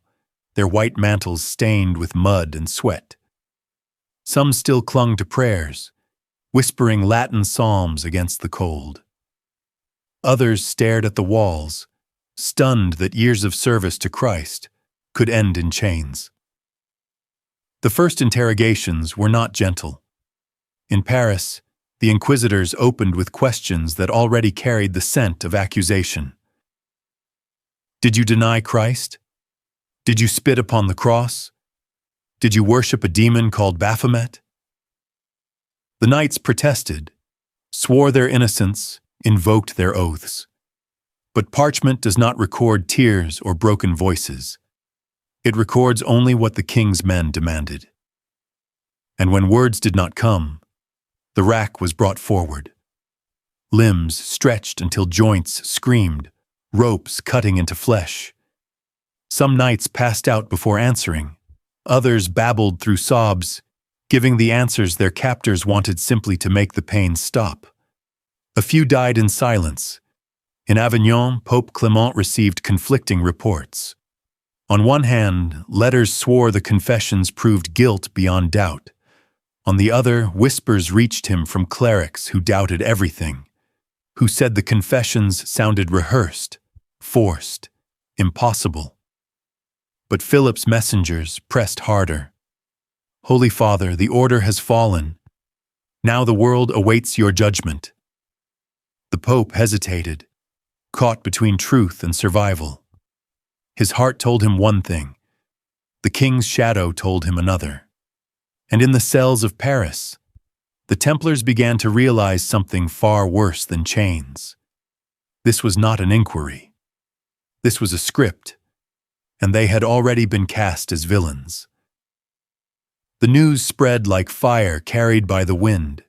their white mantles stained with mud and sweat. Some still clung to prayers, whispering Latin psalms against the cold. Others stared at the walls, stunned that years of service to Christ could end in chains. The first interrogations were not gentle. In Paris, the inquisitors opened with questions that already carried the scent of accusation. Did you deny Christ? Did you spit upon the cross? Did you worship a demon called Baphomet? The knights protested, swore their innocence, invoked their oaths. But parchment does not record tears or broken voices. It records only what the king's men demanded. And when words did not come, the rack was brought forward. Limbs stretched until joints screamed, ropes cutting into flesh. Some knights passed out before answering. Others babbled through sobs, giving the answers their captors wanted simply to make the pain stop. A few died in silence. In Avignon, Pope Clement received conflicting reports. On one hand, letters swore the confessions proved guilt beyond doubt. On the other, whispers reached him from clerics who doubted everything, who said the confessions sounded rehearsed, forced, impossible. But Philip's messengers pressed harder. Holy Father, the order has fallen. Now the world awaits your judgment. The Pope hesitated, caught between truth and survival. His heart told him one thing. The king's shadow told him another. And in the cells of Paris, the Templars began to realize something far worse than chains. This was not an inquiry. This was a script, and they had already been cast as villains. The news spread like fire carried by the wind.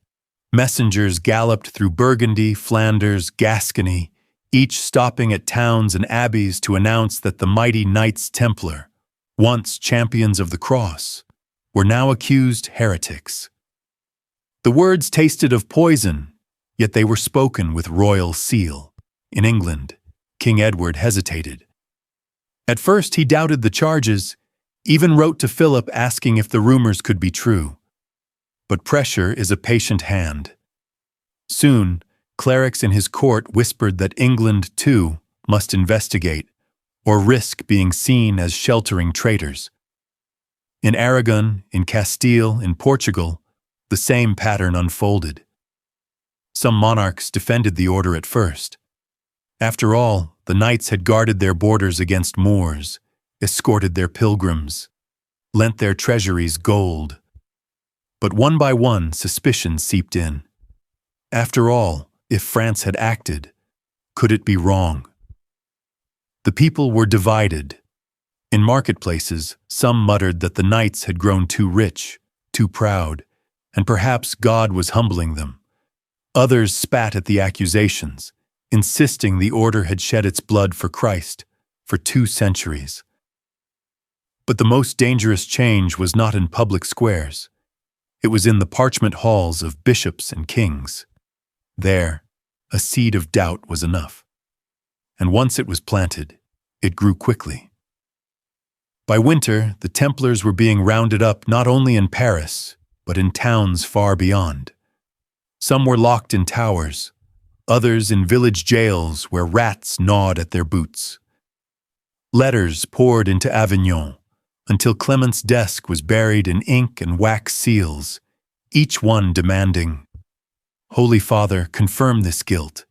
Messengers galloped through Burgundy, Flanders, Gascony, each stopping at towns and abbeys to announce that the mighty Knights Templar, once champions of the cross, were now accused heretics. The words tasted of poison, yet they were spoken with royal seal. In England, King Edward hesitated. At first he doubted the charges, even wrote to Philip asking if the rumors could be true. But pressure is a patient hand. Soon, clerics in his court whispered that England, too, must investigate, or risk being seen as sheltering traitors. In Aragon, in Castile, in Portugal, the same pattern unfolded. Some monarchs defended the order at first. After all, the knights had guarded their borders against Moors, escorted their pilgrims, lent their treasuries gold. But one by one, suspicion seeped in. After all, if France had acted, could it be wrong? The people were divided. In marketplaces, some muttered that the knights had grown too rich, too proud, and perhaps God was humbling them. Others spat at the accusations, insisting the order had shed its blood for Christ for 2 centuries. But the most dangerous change was not in public squares. It was in the parchment halls of bishops and kings. There, a seed of doubt was enough. And once it was planted, it grew quickly. By winter, the Templars were being rounded up not only in Paris, but in towns far beyond. Some were locked in towers, others in village jails where rats gnawed at their boots. Letters poured into Avignon, until Clement's desk was buried in ink and wax seals, each one demanding, "Holy Father, confirm this guilt.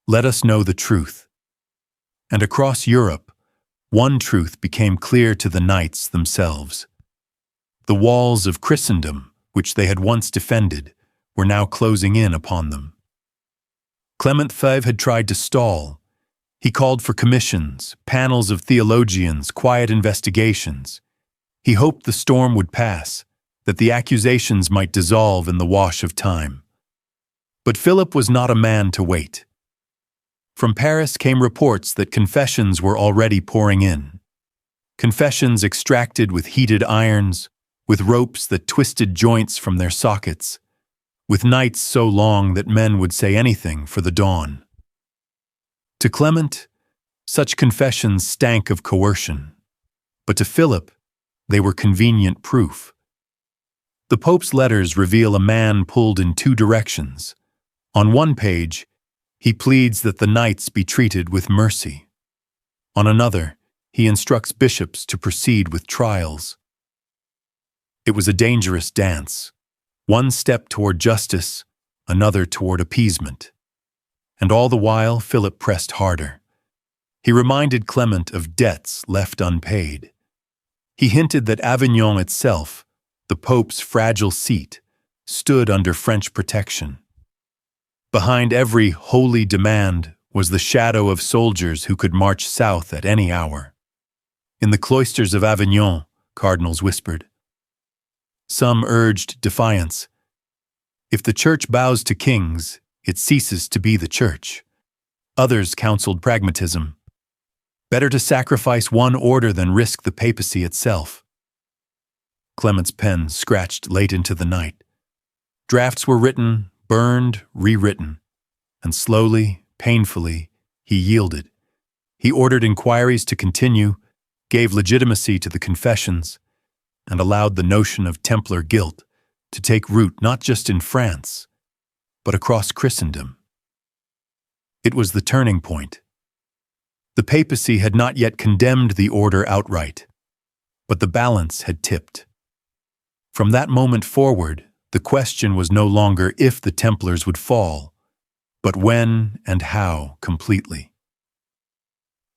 Let us know the truth." And across Europe, one truth became clear to the knights themselves. The walls of Christendom, which they had once defended, were now closing in upon them. Clement V had tried to stall. He called for commissions, panels of theologians, quiet investigations. He hoped the storm would pass, that the accusations might dissolve in the wash of time. But Philip was not a man to wait. From Paris came reports that confessions were already pouring in. Confessions extracted with heated irons, with ropes that twisted joints from their sockets, with nights so long that men would say anything for the dawn. To Clement, such confessions stank of coercion, but to Philip, they were convenient proof. The Pope's letters reveal a man pulled in 2 directions. On one page, he pleads that the knights be treated with mercy. On another, he instructs bishops to proceed with trials. It was a dangerous dance, one step toward justice, another toward appeasement. And all the while, Philip pressed harder. He reminded Clement of debts left unpaid. He hinted that Avignon itself, the Pope's fragile seat, stood under French protection. Behind every holy demand was the shadow of soldiers who could march south at any hour. In the cloisters of Avignon, cardinals whispered. Some urged defiance. If the church bows to kings, it ceases to be the church. Others counseled pragmatism. Better to sacrifice one order than risk the papacy itself. Clement's pen scratched late into the night. Drafts were written, burned, rewritten, and slowly, painfully, he yielded. He ordered inquiries to continue, gave legitimacy to the confessions, and allowed the notion of Templar guilt to take root not just in France, but across Christendom. It was the turning point. The papacy had not yet condemned the order outright, but the balance had tipped. From that moment forward, the question was no longer if the Templars would fall, but when and how completely.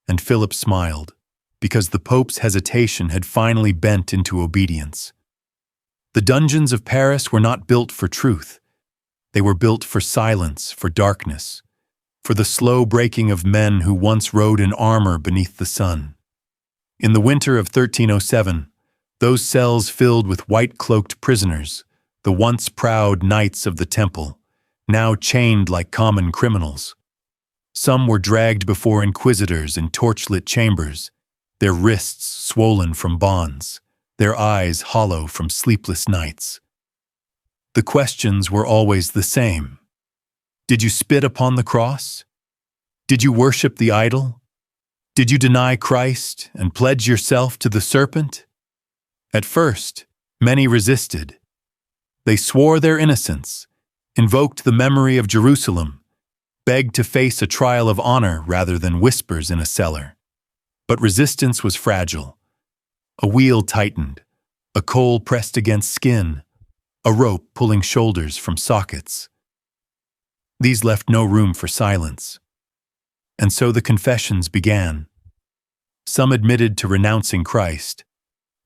And Philip smiled, because the Pope's hesitation had finally bent into obedience. The dungeons of Paris were not built for truth. They were built for silence, for darkness, for the slow breaking of men who once rode in armor beneath the sun. In the winter of 1307, those cells filled with white-cloaked prisoners, the once proud knights of the Temple, now chained like common criminals. Some were dragged before inquisitors in torchlit chambers, their wrists swollen from bonds, their eyes hollow from sleepless nights. The questions were always the same. Did you spit upon the cross? Did you worship the idol? Did you deny Christ and pledge yourself to the serpent? At first, many resisted. They swore their innocence, invoked the memory of Jerusalem, begged to face a trial of honor rather than whispers in a cellar. But resistance was fragile. A wheel tightened, a coal pressed against skin, a rope pulling shoulders from sockets. These left no room for silence. And so the confessions began. Some admitted to renouncing Christ,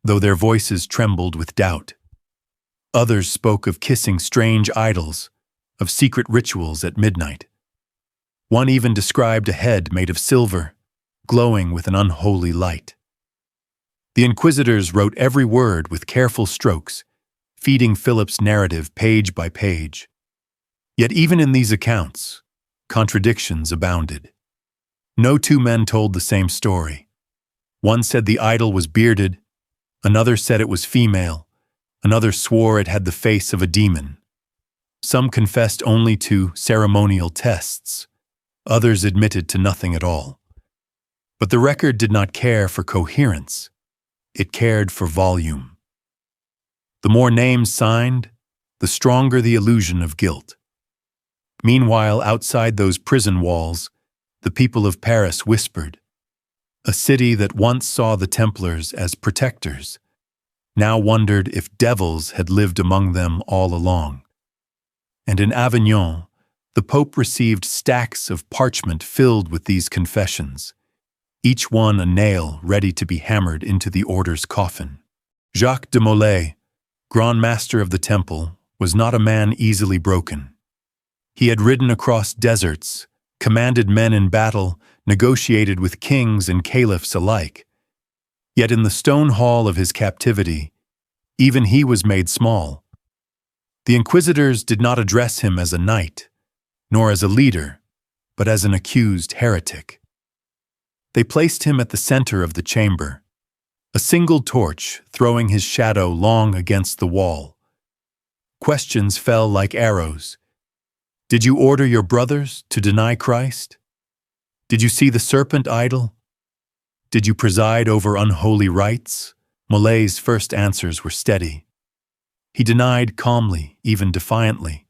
though their voices trembled with doubt. Others spoke of kissing strange idols, of secret rituals at midnight. One even described a head made of silver, glowing with an unholy light. The inquisitors wrote every word with careful strokes, feeding Philip's narrative page by page. Yet even in these accounts, contradictions abounded. No two men told the same story. One said the idol was bearded, another said it was female, another swore it had the face of a demon. Some confessed only to ceremonial tests, others admitted to nothing at all. But the record did not care for coherence, it cared for volume. The more names signed, the stronger the illusion of guilt. Meanwhile, outside those prison walls, the people of Paris whispered. A city that once saw the Templars as protectors, now wondered if devils had lived among them all along. And in Avignon, the Pope received stacks of parchment filled with these confessions, each one a nail ready to be hammered into the order's coffin. Jacques de Molay, Grandmaster of the Temple, was not a man easily broken. He had ridden across deserts, commanded men in battle, negotiated with kings and caliphs alike. Yet in the stone hall of his captivity, even he was made small. The inquisitors did not address him as a knight, nor as a leader, but as an accused heretic. They placed him at the center of the chamber, a single torch throwing his shadow long against the wall. Questions fell like arrows. Did you order your brothers to deny Christ? Did you see the serpent idol? Did you preside over unholy rites? Molay's first answers were steady. He denied calmly, even defiantly.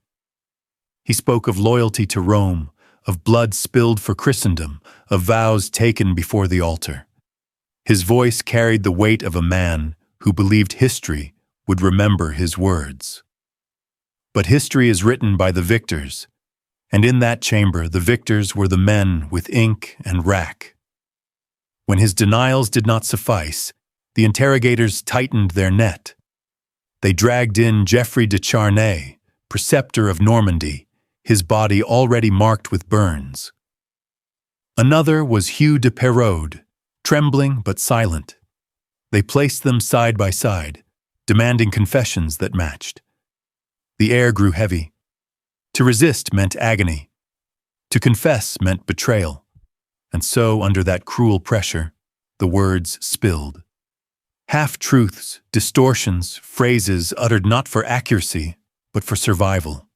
He spoke of loyalty to Rome, of blood spilled for Christendom, of vows taken before the altar. His voice carried the weight of a man who believed history would remember his words. But history is written by the victors, and in that chamber the victors were the men with ink and rack. When his denials did not suffice, the interrogators tightened their net. They dragged in Geoffrey de Charnay, preceptor of Normandy, his body already marked with burns. Another was Hugh de Perraud, trembling but silent. They placed them side by side, demanding confessions that matched. The air grew heavy. To resist meant agony. To confess meant betrayal. And so, under that cruel pressure, the words spilled. Half-truths, distortions, phrases uttered not for accuracy, but for survival.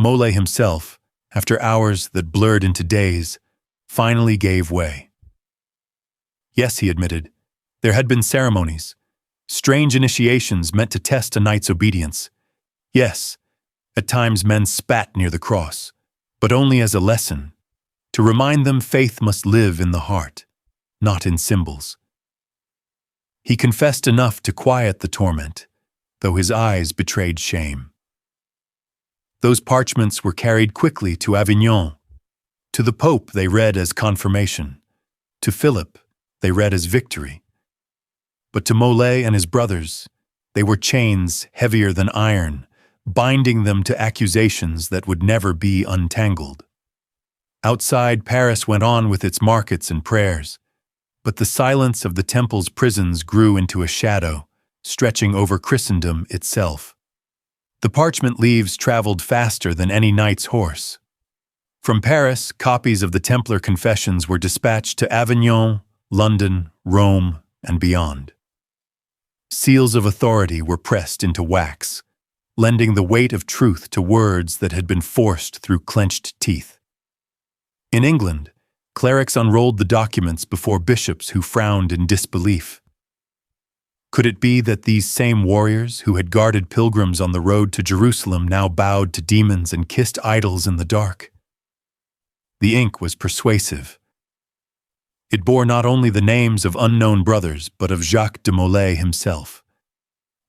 Molay himself, after hours that blurred into days, finally gave way. Yes, he admitted, there had been ceremonies, strange initiations meant to test a knight's obedience. Yes, at times men spat near the cross, but only as a lesson, to remind them faith must live in the heart, not in symbols. He confessed enough to quiet the torment, though his eyes betrayed shame. Those parchments were carried quickly to Avignon. To the Pope they read as confirmation. To Philip they read as victory. But to Molay and his brothers, they were chains heavier than iron, binding them to accusations that would never be untangled. Outside, Paris went on with its markets and prayers, but the silence of the temple's prisons grew into a shadow, stretching over Christendom itself. The parchment leaves traveled faster than any knight's horse. From Paris, copies of the Templar Confessions were dispatched to Avignon, London, Rome, and beyond. Seals of authority were pressed into wax, lending the weight of truth to words that had been forced through clenched teeth. In England, clerics unrolled the documents before bishops who frowned in disbelief. Could it be that these same warriors who had guarded pilgrims on the road to Jerusalem now bowed to demons and kissed idols in the dark? The ink was persuasive. It bore not only the names of unknown brothers, but of Jacques de Molay himself.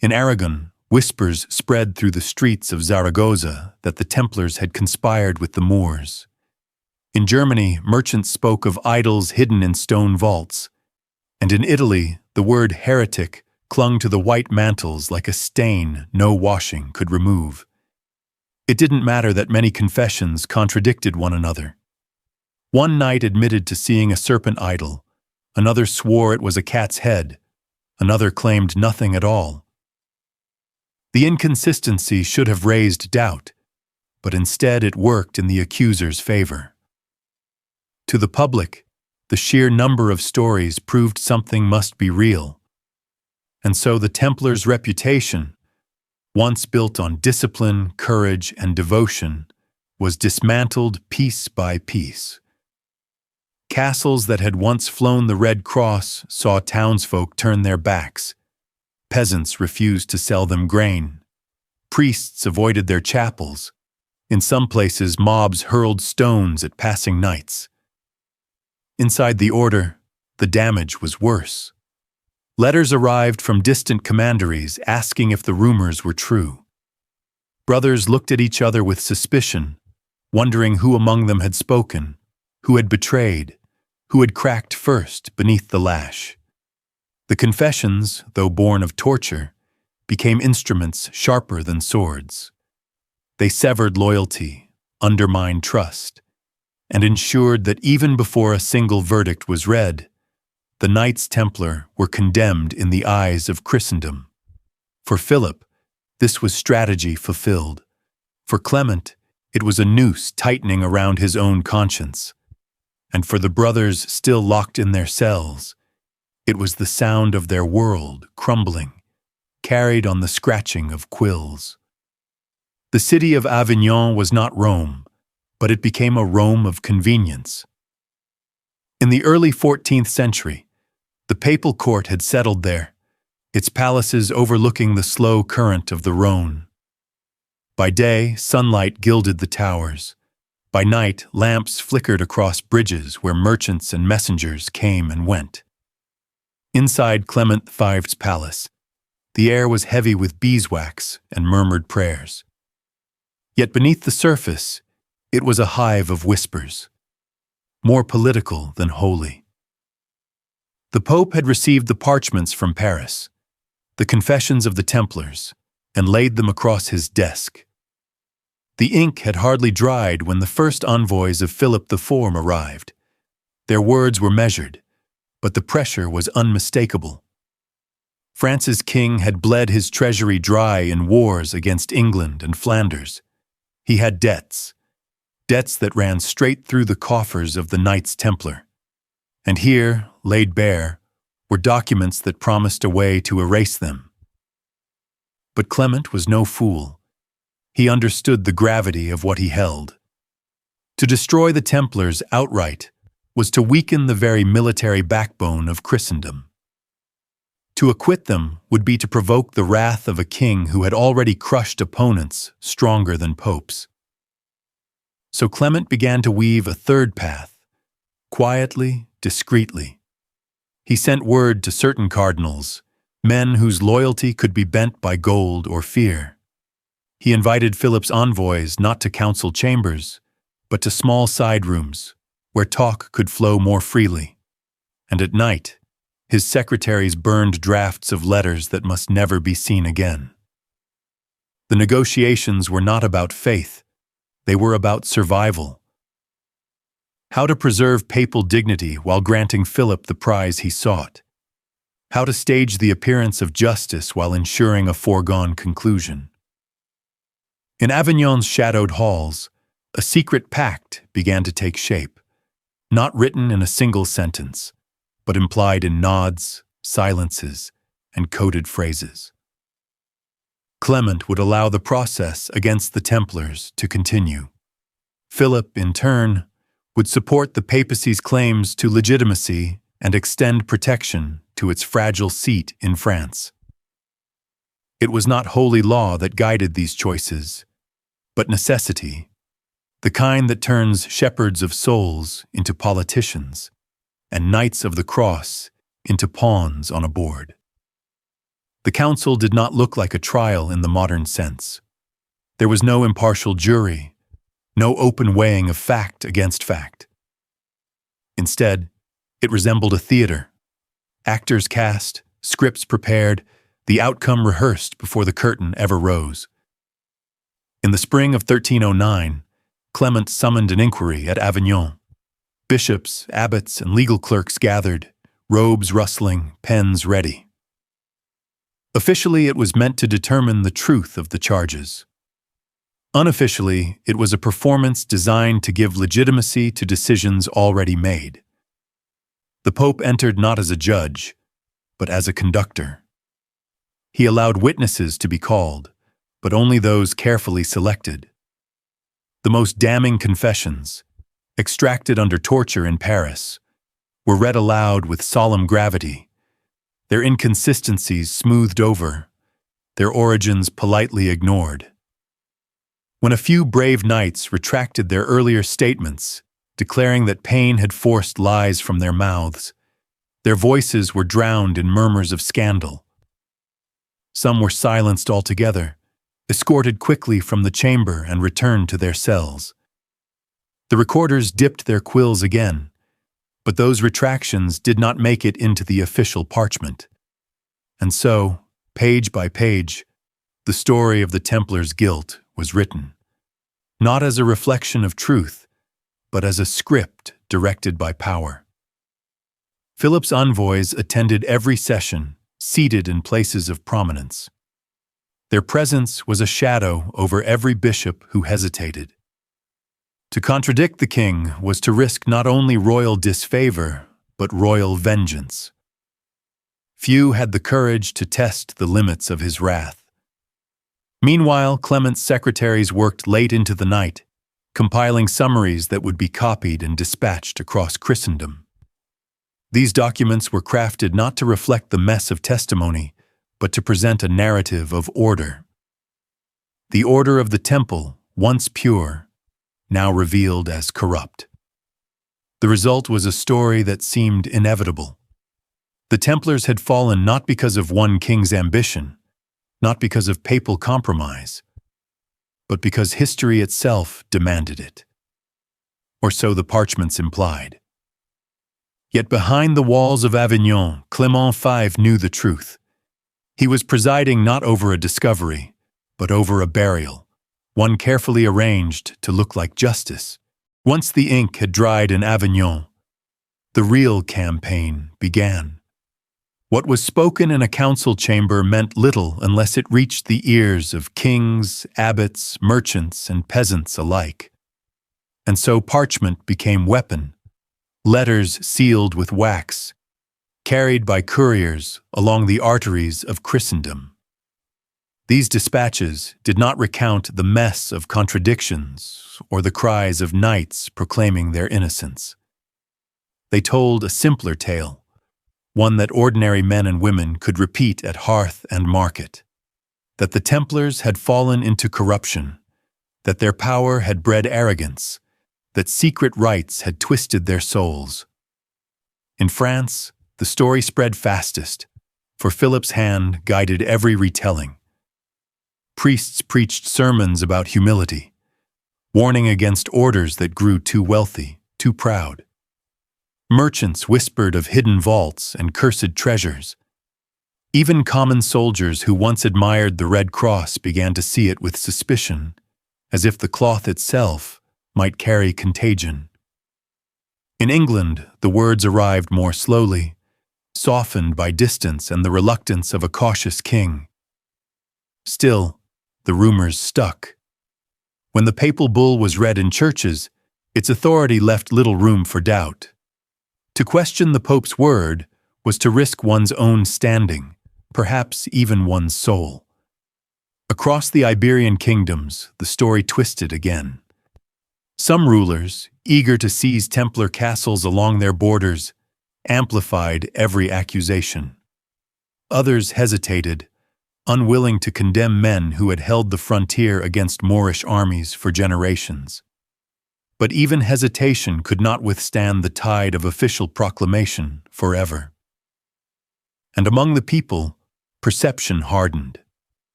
In Aragon, whispers spread through the streets of Zaragoza that the Templars had conspired with the Moors. In Germany, merchants spoke of idols hidden in stone vaults, and in Italy, the word heretic clung to the white mantles like a stain no washing could remove. It didn't matter that many confessions contradicted one another. One knight admitted to seeing a serpent idol, another swore it was a cat's head, another claimed nothing at all. The inconsistency should have raised doubt, but instead it worked in the accuser's favor. To the public, the sheer number of stories proved something must be real. And so the Templars' reputation, once built on discipline, courage, and devotion, was dismantled piece by piece. Castles that had once flown the Red Cross saw townsfolk turn their backs. Peasants refused to sell them grain. Priests avoided their chapels. In some places, mobs hurled stones at passing knights. Inside the order, the damage was worse. Letters arrived from distant commanderies asking if the rumors were true. Brothers looked at each other with suspicion, wondering who among them had spoken, who had betrayed, who had cracked first beneath the lash. The confessions, though born of torture, became instruments sharper than swords. They severed loyalty, undermined trust, and ensured that even before a single verdict was read, the Knights Templar were condemned in the eyes of Christendom. For Philip, this was strategy fulfilled. For Clement, it was a noose tightening around his own conscience. And for the brothers still locked in their cells, it was the sound of their world crumbling, carried on the scratching of quills. The city of Avignon was not Rome, but it became a Rome of convenience. In the early 14th century, the papal court had settled there, its palaces overlooking the slow current of the Rhone. By day, sunlight gilded the towers. By night, lamps flickered across bridges where merchants and messengers came and went. Inside Clement V's palace, the air was heavy with beeswax and murmured prayers. Yet beneath the surface, it was a hive of whispers, more political than holy. The Pope had received the parchments from Paris, the confessions of the Templars, and laid them across his desk. The ink had hardly dried when the first envoys of Philip IV arrived. Their words were measured, but the pressure was unmistakable. France's king had bled his treasury dry in wars against England and Flanders. He had debts that ran straight through the coffers of the Knights Templar. And here, laid bare, were documents that promised a way to erase them. But Clement was no fool. He understood the gravity of what he held. To destroy the Templars outright was to weaken the very military backbone of Christendom. To acquit them would be to provoke the wrath of a king who had already crushed opponents stronger than popes. So Clement began to weave a third path, quietly, discreetly. He sent word to certain cardinals, men whose loyalty could be bent by gold or fear. He invited Philip's envoys not to council chambers, but to small side rooms, where talk could flow more freely. And at night, his secretaries burned drafts of letters that must never be seen again. The negotiations were not about faith, they were about survival. How to preserve papal dignity while granting Philip the prize he sought. How to stage the appearance of justice while ensuring a foregone conclusion. In Avignon's shadowed halls, a secret pact began to take shape, not written in a single sentence, but implied in nods, silences, and coded phrases. Clement would allow the process against the Templars to continue. Philip, in turn, would support the papacy's claims to legitimacy and extend protection to its fragile seat in France. It was not holy law that guided these choices, but necessity, the kind that turns shepherds of souls into politicians and knights of the cross into pawns on a board. The council did not look like a trial in the modern sense. There was no impartial jury, no open weighing of fact against fact. Instead, it resembled a theater. Actors cast, scripts prepared, the outcome rehearsed before the curtain ever rose. In the spring of 1309, Clement summoned an inquiry at Avignon. Bishops, abbots, and legal clerks gathered, robes rustling, pens ready. Officially, it was meant to determine the truth of the charges. Unofficially, it was a performance designed to give legitimacy to decisions already made. The Pope entered not as a judge, but as a conductor. He allowed witnesses to be called, but only those carefully selected. The most damning confessions, extracted under torture in Paris, were read aloud with solemn gravity, their inconsistencies smoothed over, their origins politely ignored. When a few brave knights retracted their earlier statements, declaring that pain had forced lies from their mouths, their voices were drowned in murmurs of scandal. Some were silenced altogether, escorted quickly from the chamber and returned to their cells. The recorders dipped their quills again, but those retractions did not make it into the official parchment. And so, page by page, the story of the Templars' guilt was written, not as a reflection of truth, but as a script directed by power. Philip's envoys attended every session, seated in places of prominence. Their presence was a shadow over every bishop who hesitated. To contradict the king was to risk not only royal disfavor, but royal vengeance. Few had the courage to test the limits of his wrath. Meanwhile, Clement's secretaries worked late into the night, compiling summaries that would be copied and dispatched across Christendom. These documents were crafted not to reflect the mess of testimony, but to present a narrative of order. The order of the temple, once pure, now revealed as corrupt. The result was a story that seemed inevitable. The Templars had fallen not because of one king's ambition, not because of papal compromise, but because history itself demanded it. Or so the parchments implied. Yet behind the walls of Avignon, Clement V knew the truth. He was presiding not over a discovery, but over a burial, one carefully arranged to look like justice. Once the ink had dried in Avignon, the real campaign began. What was spoken in a council chamber meant little unless it reached the ears of kings, abbots, merchants, and peasants alike. And so parchment became weapon, letters sealed with wax, carried by couriers along the arteries of Christendom. These dispatches did not recount the mess of contradictions or the cries of knights proclaiming their innocence. They told a simpler tale, one that ordinary men and women could repeat at hearth and market, that the Templars had fallen into corruption, that their power had bred arrogance, that secret rites had twisted their souls. In France, the story spread fastest, for Philip's hand guided every retelling. Priests preached sermons about humility, warning against orders that grew too wealthy, too proud. Merchants whispered of hidden vaults and cursed treasures. Even common soldiers who once admired the Red Cross began to see it with suspicion, as if the cloth itself might carry contagion. In England, the words arrived more slowly, softened by distance and the reluctance of a cautious king. Still, the rumors stuck. When the papal bull was read in churches, its authority left little room for doubt. To question the Pope's word was to risk one's own standing, perhaps even one's soul. Across the Iberian kingdoms, the story twisted again. Some rulers, eager to seize Templar castles along their borders, amplified every accusation. Others hesitated, unwilling to condemn men who had held the frontier against Moorish armies for generations. But even hesitation could not withstand the tide of official proclamation forever. And among the people, perception hardened.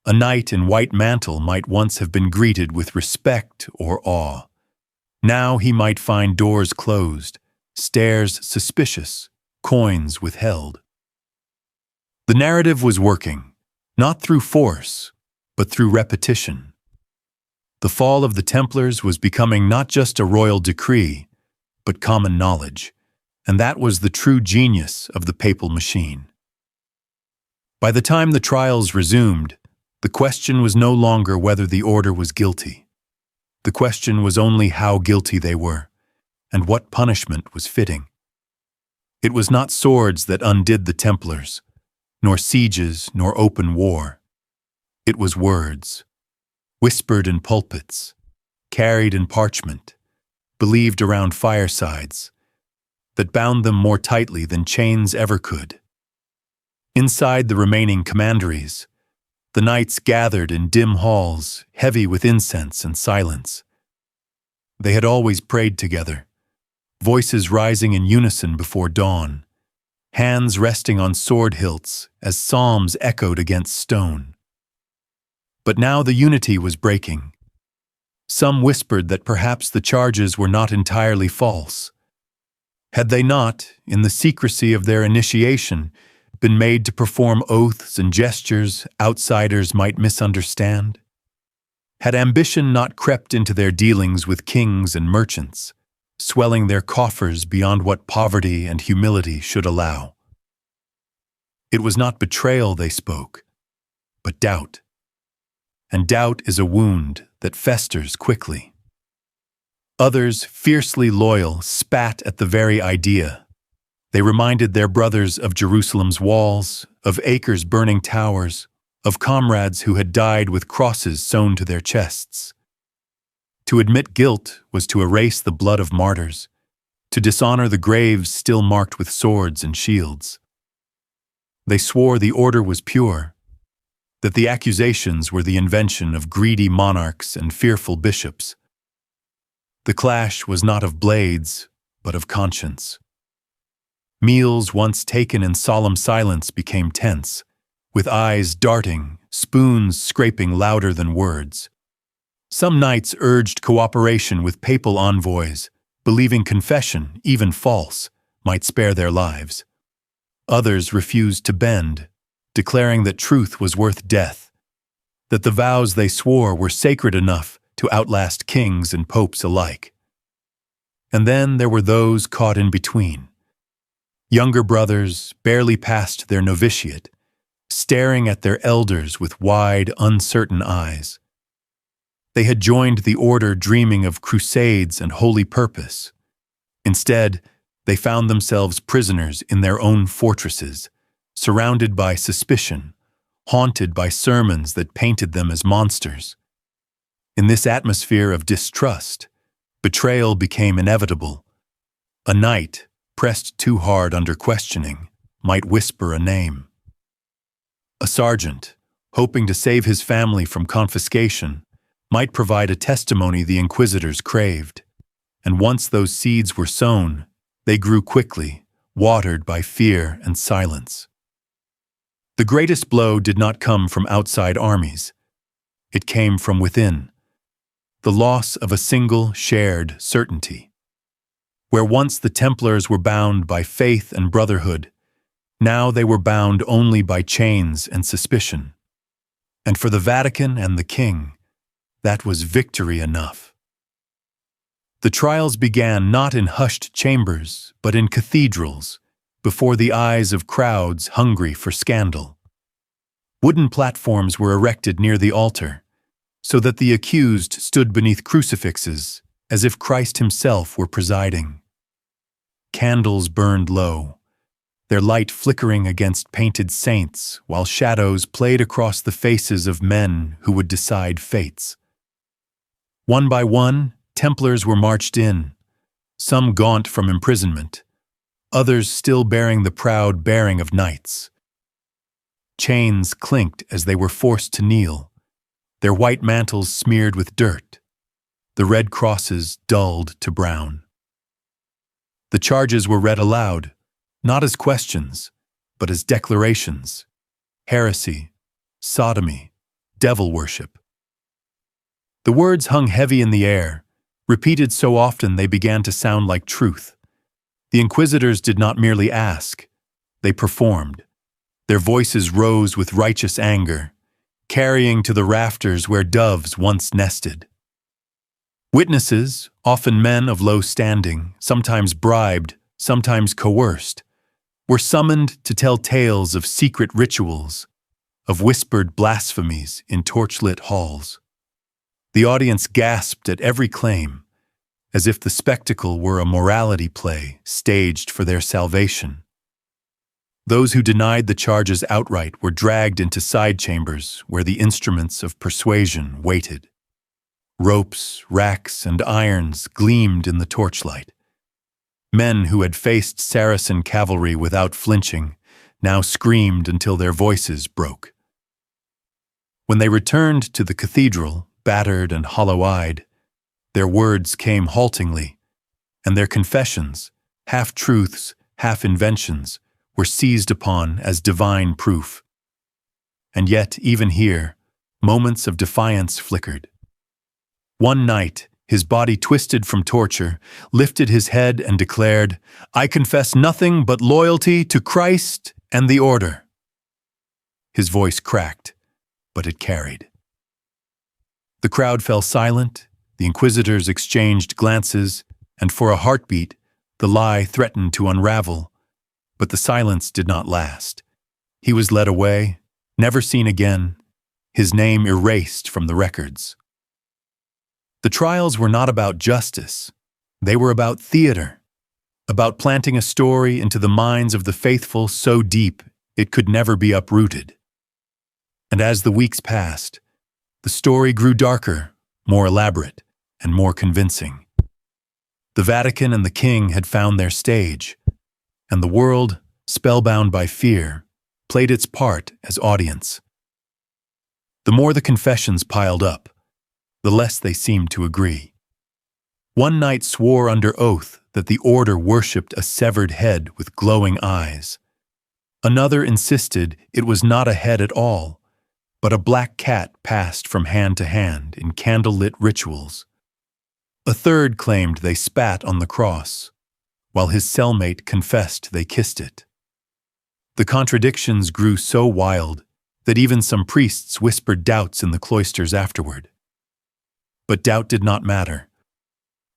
A knight in white mantle might once have been greeted with respect or awe. Now he might find doors closed, stares suspicious, coins withheld. The narrative was working, not through force, but through repetition. The fall of the Templars was becoming not just a royal decree, but common knowledge, and that was the true genius of the papal machine. By the time the trials resumed, the question was no longer whether the order was guilty. The question was only how guilty they were, and what punishment was fitting. It was not swords that undid the Templars, nor sieges, nor open war. It was words, whispered in pulpits, carried in parchment, believed around firesides, that bound them more tightly than chains ever could. Inside the remaining commanderies, the knights gathered in dim halls, heavy with incense and silence. They had always prayed together, voices rising in unison before dawn, hands resting on sword hilts as psalms echoed against stone. But now the unity was breaking. Some whispered that perhaps the charges were not entirely false. Had they not, in the secrecy of their initiation, been made to perform oaths and gestures outsiders might misunderstand? Had ambition not crept into their dealings with kings and merchants, swelling their coffers beyond what poverty and humility should allow? It was not betrayal they spoke, but doubt. And doubt is a wound that festers quickly. Others, fiercely loyal, spat at the very idea. They reminded their brothers of Jerusalem's walls, of Acre's burning towers, of comrades who had died with crosses sewn to their chests. To admit guilt was to erase the blood of martyrs, to dishonor the graves still marked with swords and shields. They swore the order was pure, that the accusations were the invention of greedy monarchs and fearful bishops. The clash was not of blades, but of conscience. Meals once taken in solemn silence became tense, with eyes darting, spoons scraping louder than words. Some knights urged cooperation with papal envoys, believing confession, even false, might spare their lives. Others refused to bend, declaring that truth was worth death, that the vows they swore were sacred enough to outlast kings and popes alike. And then there were those caught in between. Younger brothers, barely past their novitiate, staring at their elders with wide, uncertain eyes. They had joined the order dreaming of crusades and holy purpose. Instead, they found themselves prisoners in their own fortresses, surrounded by suspicion, haunted by sermons that painted them as monsters. In this atmosphere of distrust, betrayal became inevitable. A knight, pressed too hard under questioning, might whisper a name. A sergeant, hoping to save his family from confiscation, might provide a testimony the inquisitors craved. And once those seeds were sown, they grew quickly, watered by fear and silence. The greatest blow did not come from outside armies. It came from within. The loss of a single, shared certainty. Where once the Templars were bound by faith and brotherhood, now they were bound only by chains and suspicion. And for the Vatican and the king, that was victory enough. The trials began not in hushed chambers, but in cathedrals, before the eyes of crowds hungry for scandal. Wooden platforms were erected near the altar, so that the accused stood beneath crucifixes, as if Christ himself were presiding. Candles burned low, their light flickering against painted saints, while shadows played across the faces of men who would decide fates. One by one, Templars were marched in, some gaunt from imprisonment, others still bearing the proud bearing of knights. Chains clinked as they were forced to kneel, their white mantles smeared with dirt, the red crosses dulled to brown. The charges were read aloud, not as questions, but as declarations: heresy, sodomy, devil worship. The words hung heavy in the air, repeated so often they began to sound like truth. The inquisitors did not merely ask, they performed. Their voices rose with righteous anger, carrying to the rafters where doves once nested. Witnesses, often men of low standing, sometimes bribed, sometimes coerced, were summoned to tell tales of secret rituals, of whispered blasphemies in torchlit halls. The audience gasped at every claim, as if the spectacle were a morality play staged for their salvation. Those who denied the charges outright were dragged into side chambers where the instruments of persuasion waited. Ropes, racks, and irons gleamed in the torchlight. Men who had faced Saracen cavalry without flinching now screamed until their voices broke. When they returned to the cathedral, battered and hollow-eyed, their words came haltingly, and their confessions, half-truths, half-inventions, were seized upon as divine proof. And yet, even here, moments of defiance flickered. One knight, his body twisted from torture, lifted his head and declared, "I confess nothing but loyalty to Christ and the order." His voice cracked, but it carried. The crowd fell silent, the inquisitors exchanged glances, and for a heartbeat, the lie threatened to unravel. But the silence did not last. He was led away, never seen again, his name erased from the records. The trials were not about justice. They were about theater, about planting a story into the minds of the faithful so deep it could never be uprooted. And as the weeks passed, the story grew darker, more elaborate, and more convincing. The Vatican and the king had found their stage, and the world, spellbound by fear, played its part as audience. The more the confessions piled up, the less they seemed to agree. One knight swore under oath that the order worshipped a severed head with glowing eyes. Another insisted it was not a head at all, but a black cat passed from hand to hand in candlelit rituals. A third claimed they spat on the cross, while his cellmate confessed they kissed it. The contradictions grew so wild that even some priests whispered doubts in the cloisters afterward. But doubt did not matter.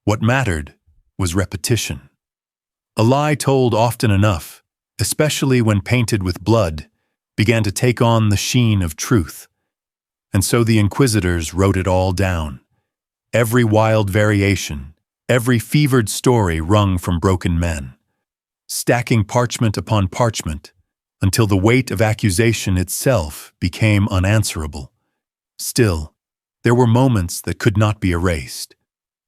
What mattered was repetition. A lie told often enough, especially when painted with blood, began to take on the sheen of truth. And so the inquisitors wrote it all down. Every wild variation, every fevered story wrung from broken men, stacking parchment upon parchment until the weight of accusation itself became unanswerable. Still, there were moments that could not be erased.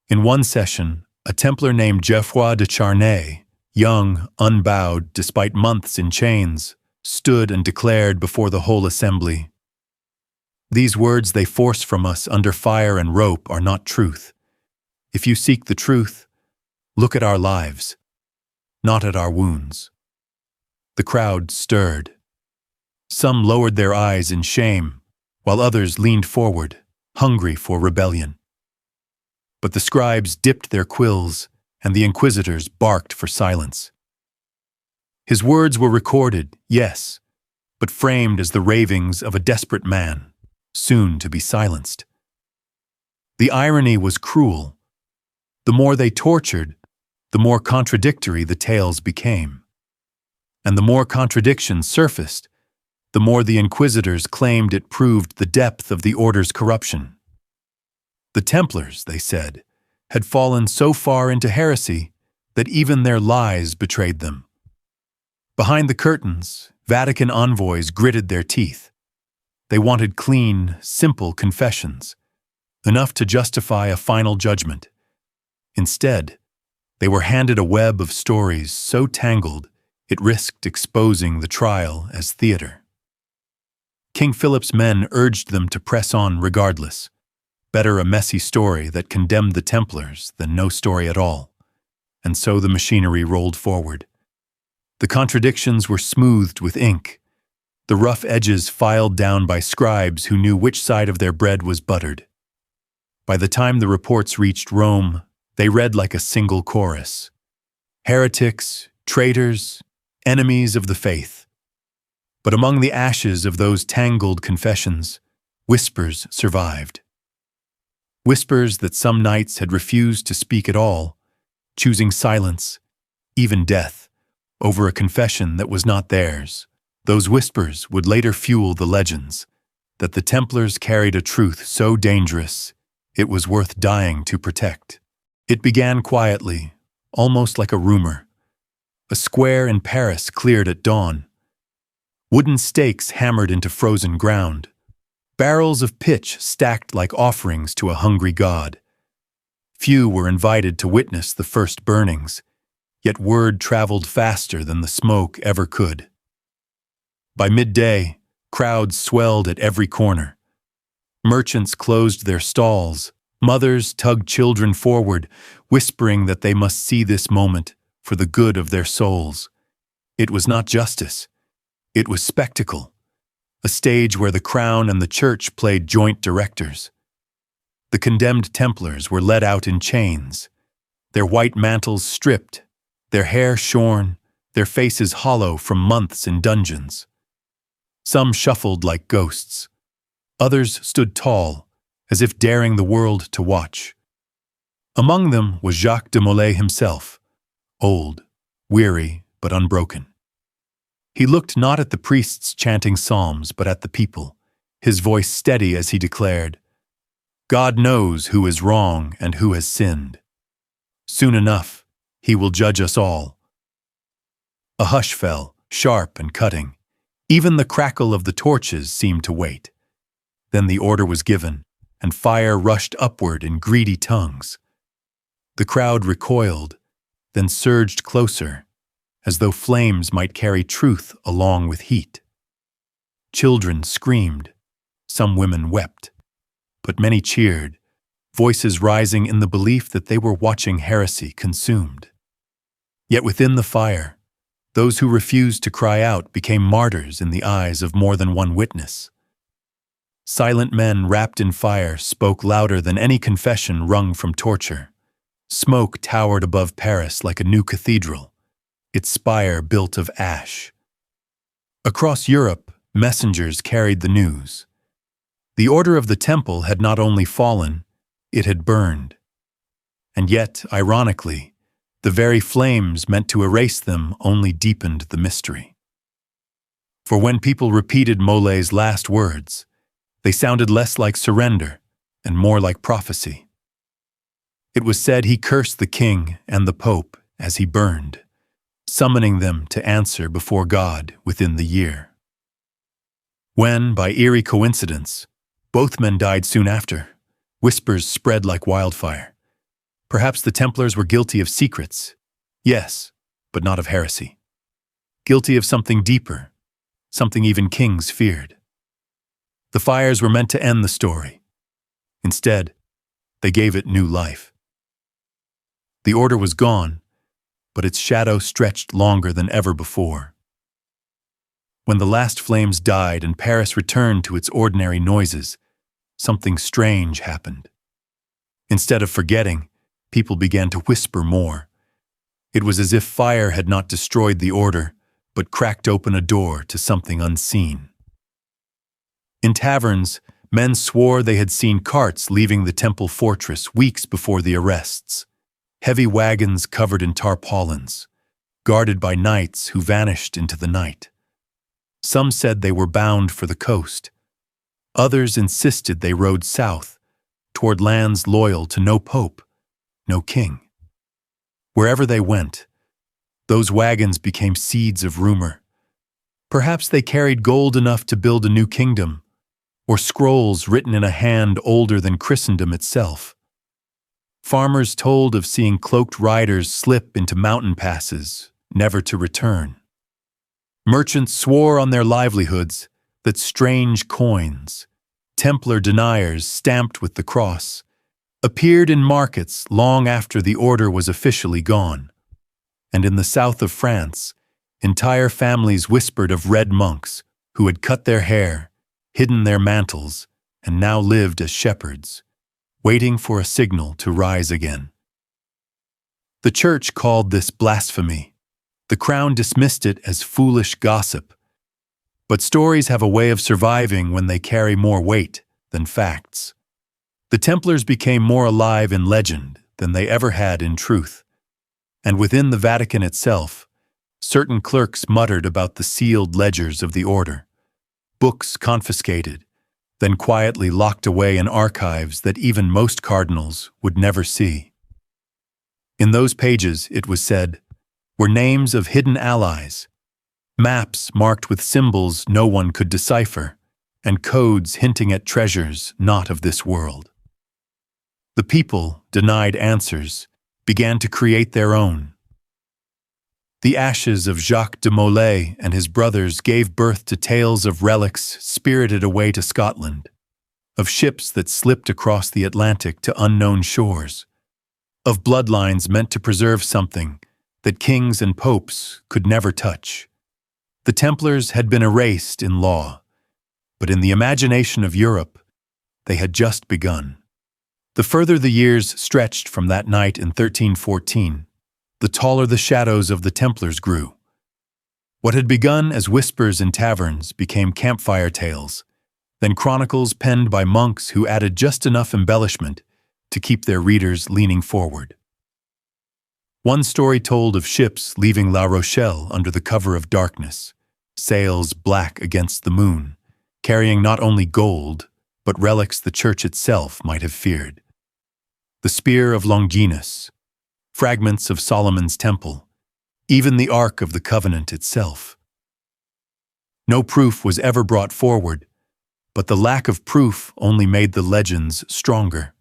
In one session, a Templar named Geoffroy de Charnay, young, unbowed despite months in chains, stood and declared before the whole assembly, "These words they force from us under fire and rope are not truth. If you seek the truth, look at our lives, not at our wounds." The crowd stirred. Some lowered their eyes in shame, while others leaned forward, hungry for rebellion. But the scribes dipped their quills, and the inquisitors barked for silence. His words were recorded, yes, but framed as the ravings of a desperate man, soon to be silenced. The irony was cruel. The more they tortured, the more contradictory the tales became. And the more contradictions surfaced, the more the inquisitors claimed it proved the depth of the order's corruption. The Templars, they said, had fallen so far into heresy that even their lies betrayed them. Behind the curtains, Vatican envoys gritted their teeth. They wanted clean, simple confessions, enough to justify a final judgment. Instead, they were handed a web of stories so tangled it risked exposing the trial as theater. King Philip's men urged them to press on regardless. Better a messy story that condemned the Templars than no story at all. And so the machinery rolled forward. The contradictions were smoothed with ink, the rough edges filed down by scribes who knew which side of their bread was buttered. By the time the reports reached Rome, they read like a single chorus. Heretics, traitors, enemies of the faith. But among the ashes of those tangled confessions, whispers survived. Whispers that some knights had refused to speak at all, choosing silence, even death, over a confession that was not theirs. Those whispers would later fuel the legends that the Templars carried a truth so dangerous it was worth dying to protect. It began quietly, almost like a rumor. A square in Paris cleared at dawn. Wooden stakes hammered into frozen ground. Barrels of pitch stacked like offerings to a hungry god. Few were invited to witness the first burnings, yet word traveled faster than the smoke ever could. By midday, crowds swelled at every corner. Merchants closed their stalls. Mothers tugged children forward, whispering that they must see this moment for the good of their souls. It was not justice. It was spectacle. A stage where the crown and the church played joint directors. The condemned Templars were led out in chains, their white mantles stripped, their hair shorn, their faces hollow from months in dungeons. Some shuffled like ghosts. Others stood tall, as if daring the world to watch. Among them was Jacques de Molay himself, old, weary, but unbroken. He looked not at the priests chanting psalms, but at the people, his voice steady as he declared, "God knows who is wrong and who has sinned. Soon enough, he will judge us all." A hush fell, sharp and cutting. Even the crackle of the torches seemed to wait. Then the order was given, and fire rushed upward in greedy tongues. The crowd recoiled, then surged closer, as though flames might carry truth along with heat. Children screamed, some women wept, but many cheered, voices rising in the belief that they were watching heresy consumed. Yet within the fire, those who refused to cry out became martyrs in the eyes of more than one witness. Silent men wrapped in fire spoke louder than any confession wrung from torture. Smoke towered above Paris like a new cathedral, its spire built of ash. Across Europe, messengers carried the news. The order of the Temple had not only fallen, it had burned. And yet, ironically, the very flames meant to erase them only deepened the mystery. For when people repeated Molay's last words, they sounded less like surrender and more like prophecy. It was said he cursed the king and the pope as he burned, summoning them to answer before God within the year. When, by eerie coincidence, both men died soon after, whispers spread like wildfire. Perhaps the Templars were guilty of secrets, yes, but not of heresy. Guilty of something deeper, something even kings feared. The fires were meant to end the story. Instead, they gave it new life. The order was gone, but its shadow stretched longer than ever before. When the last flames died and Paris returned to its ordinary noises, something strange happened. Instead of forgetting, people began to whisper more. It was as if fire had not destroyed the order, but cracked open a door to something unseen. In taverns, men swore they had seen carts leaving the temple fortress weeks before the arrests. Heavy wagons covered in tarpaulins, guarded by knights who vanished into the night. Some said they were bound for the coast. Others insisted they rode south, toward lands loyal to no pope, no king. Wherever they went, those wagons became seeds of rumor. Perhaps they carried gold enough to build a new kingdom, or scrolls written in a hand older than Christendom itself. Farmers told of seeing cloaked riders slip into mountain passes, never to return. Merchants swore on their livelihoods that strange coins, Templar deniers stamped with the cross, appeared in markets long after the order was officially gone. And in the south of France, entire families whispered of red monks who had cut their hair, hidden their mantles, and now lived as shepherds, waiting for a signal to rise again. The Church called this blasphemy. The Crown dismissed it as foolish gossip. But stories have a way of surviving when they carry more weight than facts. The Templars became more alive in legend than they ever had in truth. And within the Vatican itself, certain clerks muttered about the sealed ledgers of the order, books confiscated, then quietly locked away in archives that even most cardinals would never see. In those pages, it was said, were names of hidden allies, maps marked with symbols no one could decipher, and codes hinting at treasures not of this world. The people, denied answers, began to create their own. The ashes of Jacques de Molay and his brothers gave birth to tales of relics spirited away to Scotland, of ships that slipped across the Atlantic to unknown shores, of bloodlines meant to preserve something that kings and popes could never touch. The Templars had been erased in law, but in the imagination of Europe, they had just begun. The further the years stretched from that night in 1314, the taller the shadows of the Templars grew. What had begun as whispers in taverns became campfire tales, then chronicles penned by monks who added just enough embellishment to keep their readers leaning forward. One story told of ships leaving La Rochelle under the cover of darkness, sails black against the moon, carrying not only gold, but relics the Church itself might have feared. The spear of Longinus, fragments of Solomon's temple, even the Ark of the Covenant itself. No proof was ever brought forward, but the lack of proof only made the legends stronger.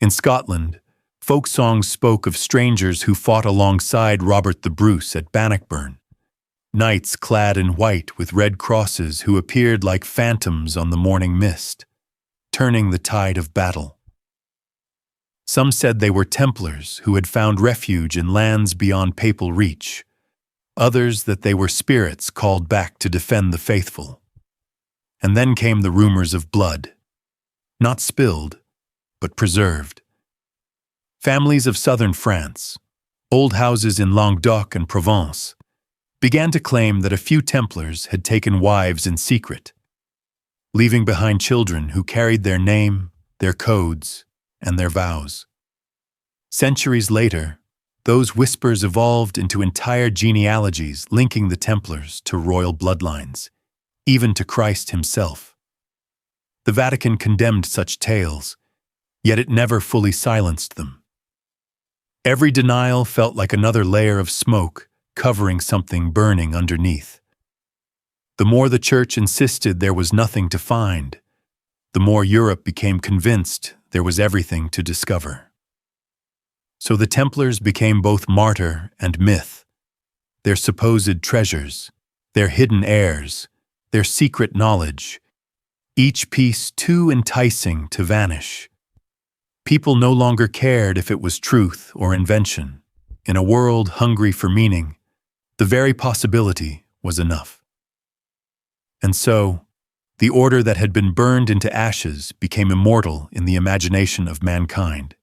In Scotland, folk songs spoke of strangers who fought alongside Robert the Bruce at Bannockburn, knights clad in white with red crosses who appeared like phantoms on the morning mist, turning the tide of battle. Some said they were Templars who had found refuge in lands beyond papal reach, others that they were spirits called back to defend the faithful. And then came the rumors of blood, not spilled, but preserved. Families of southern France, old houses in Languedoc and Provence, began to claim that a few Templars had taken wives in secret, leaving behind children who carried their name, their codes, and their vows. Centuries later, those whispers evolved into entire genealogies linking the Templars to royal bloodlines, even to Christ himself. The Vatican condemned such tales, yet it never fully silenced them. Every denial felt like another layer of smoke covering something burning underneath. The more the Church insisted there was nothing to find, the more Europe became convinced there was everything to discover. So the Templars became both martyr and myth, their supposed treasures, their hidden heirs, their secret knowledge, each piece too enticing to vanish. People no longer cared if it was truth or invention. In a world hungry for meaning, the very possibility was enough. And so, the order that had been burned into ashes became immortal in the imagination of mankind.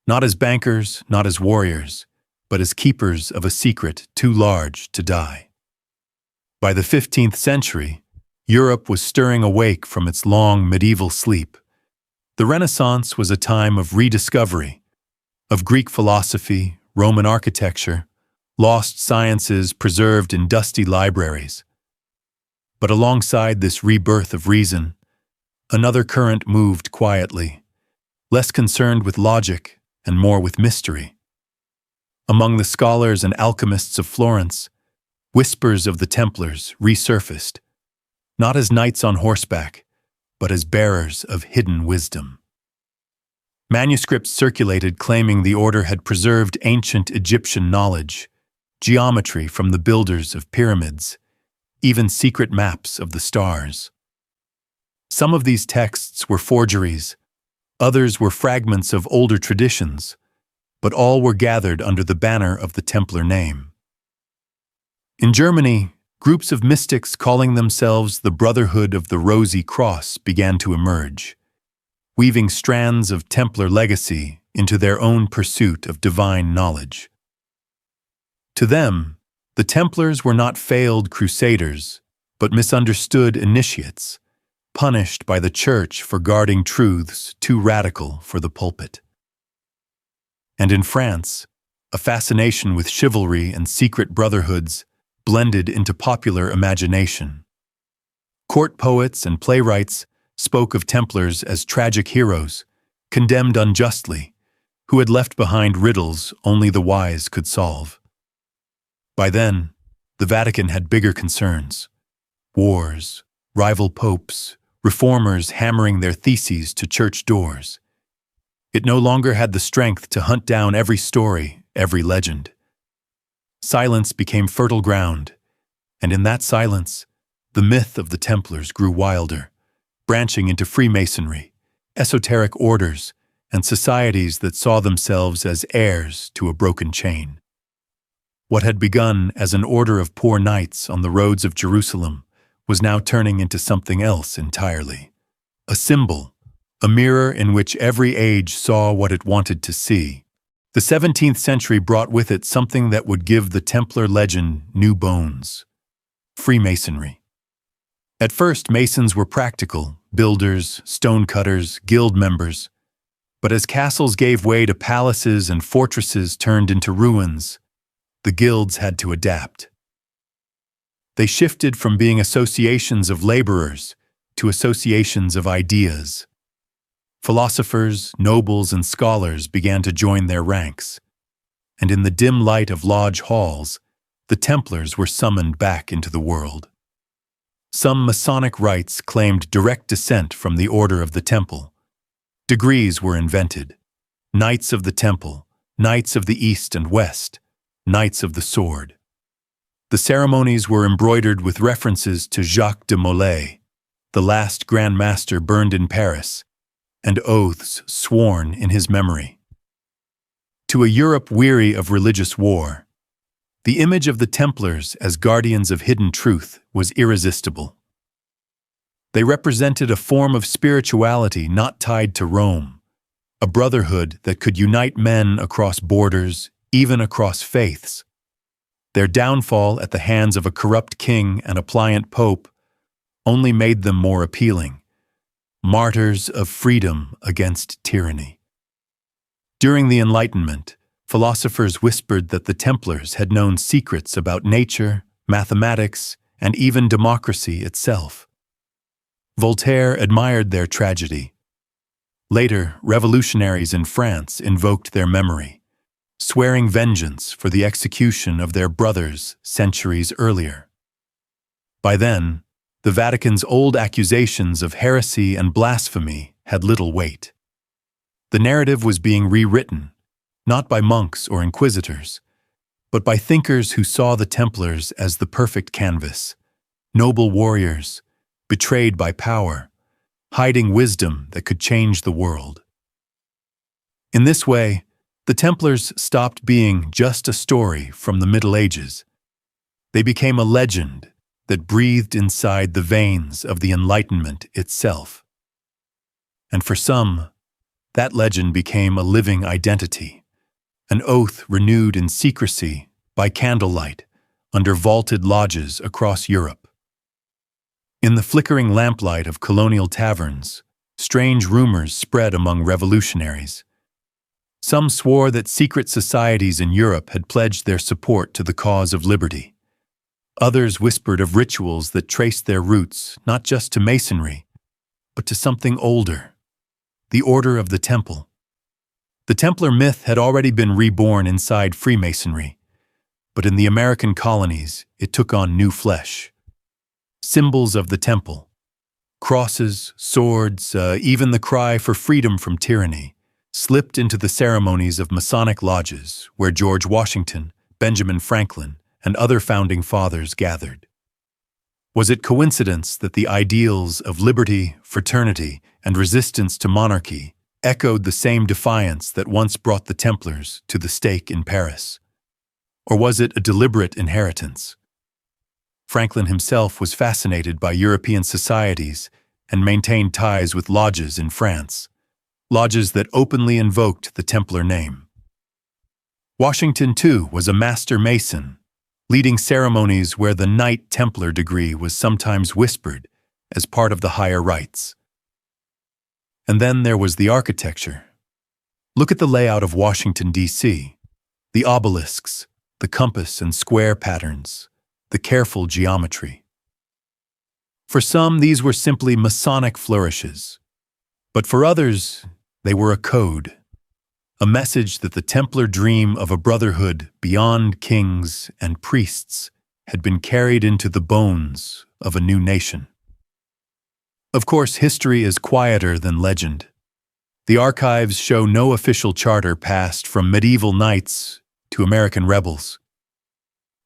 Not as bankers, not as warriors, but as keepers of a secret too large to die. By the 15th century, Europe was stirring awake from its long medieval sleep. The Renaissance was a time of rediscovery, of Greek philosophy, Roman architecture, lost sciences preserved in dusty libraries. But alongside this rebirth of reason, Another current moved quietly, less concerned with logic and more with mystery. Among the scholars and alchemists of Florence, whispers of the Templars resurfaced, not as knights on horseback, but as bearers of hidden wisdom. Manuscripts circulated claiming the order had preserved ancient Egyptian knowledge, geometry from the builders of pyramids, even secret maps of the stars. Some of these texts were forgeries, others were fragments of older traditions, but all were gathered under the banner of the Templar name. In Germany, groups of mystics calling themselves the Brotherhood of the Rosy Cross began to emerge, weaving strands of Templar legacy into their own pursuit of divine knowledge. To them, the Templars were not failed crusaders, but misunderstood initiates, punished by the Church for guarding truths too radical for the pulpit. And in France, a fascination with chivalry and secret brotherhoods blended into popular imagination. Court poets and playwrights spoke of Templars as tragic heroes, condemned unjustly, who had left behind riddles only the wise could solve. By then, the Vatican had bigger concerns: wars, rival popes, reformers hammering their theses to church doors. It no longer had the strength to hunt down every story, every legend. Silence became fertile ground, and in that silence, the myth of the Templars grew wilder, branching into Freemasonry, esoteric orders, and societies that saw themselves as heirs to a broken chain. What had begun as an order of poor knights on the roads of Jerusalem was now turning into something else entirely. A symbol, a mirror in which every age saw what it wanted to see. The 17th century brought with it something that would give the Templar legend new bones: Freemasonry. At first, Masons were practical, builders, stonecutters, guild members. But as castles gave way to palaces and fortresses turned into ruins, the guilds had to adapt. They shifted from being associations of laborers to associations of ideas. Philosophers, nobles, and scholars began to join their ranks, and in the dim light of lodge halls, the Templars were summoned back into the world. Some Masonic rites claimed direct descent from the Order of the Temple. Degrees were invented: Knights of the Temple, Knights of the East and West, Knights of the Sword. The ceremonies were embroidered with references to Jacques de Molay, the last Grandmaster burned in Paris, and oaths sworn in his memory. To a Europe weary of religious war, the image of the Templars as guardians of hidden truth was irresistible. They represented a form of spirituality not tied to Rome, a brotherhood that could unite men across borders, even across faiths. Their downfall at the hands of a corrupt king and a pliant pope only made them more appealing: martyrs of freedom against tyranny. During the Enlightenment, philosophers whispered that the Templars had known secrets about nature, mathematics, and even democracy itself. Voltaire admired their tragedy. Later, revolutionaries in France invoked their memory, swearing vengeance for the execution of their brothers centuries earlier. By then, the Vatican's old accusations of heresy and blasphemy had little weight. The narrative was being rewritten, not by monks or inquisitors, but by thinkers who saw the Templars as the perfect canvas: noble warriors, betrayed by power, hiding wisdom that could change the world. In this way, the Templars stopped being just a story from the Middle Ages. They became a legend that breathed inside the veins of the Enlightenment itself. And for some, that legend became a living identity, an oath renewed in secrecy by candlelight under vaulted lodges across Europe. In the flickering lamplight of colonial taverns, strange rumors spread among revolutionaries. Some swore that secret societies in Europe had pledged their support to the cause of liberty. Others whispered of rituals that traced their roots not just to Masonry, but but to something older, the Order of the Temple. The Templar myth had already been reborn inside Freemasonry, but in the American colonies, it took on new flesh. Symbols of the temple, crosses, swords, even the cry for freedom from tyranny, slipped into the ceremonies of Masonic lodges where George Washington, Benjamin Franklin, and other founding fathers gathered. Was it coincidence that the ideals of liberty, fraternity, and resistance to monarchy echoed the same defiance that once brought the Templars to the stake in Paris? Or was it a deliberate inheritance? Franklin himself was fascinated by European societies and maintained ties with lodges in France, lodges that openly invoked the Templar name. Washington, too, was a master mason, leading ceremonies where the Knight Templar degree was sometimes whispered as part of the higher rites. And then there was the architecture. Look at the layout of Washington, D.C., the obelisks, the compass and square patterns, the careful geometry. For some, these were simply Masonic flourishes, but for others, they were a code, a message that the Templar dream of a brotherhood beyond kings and priests had been carried into the bones of a new nation. Of course, history is quieter than legend. The archives show no official charter passed from medieval knights to American rebels.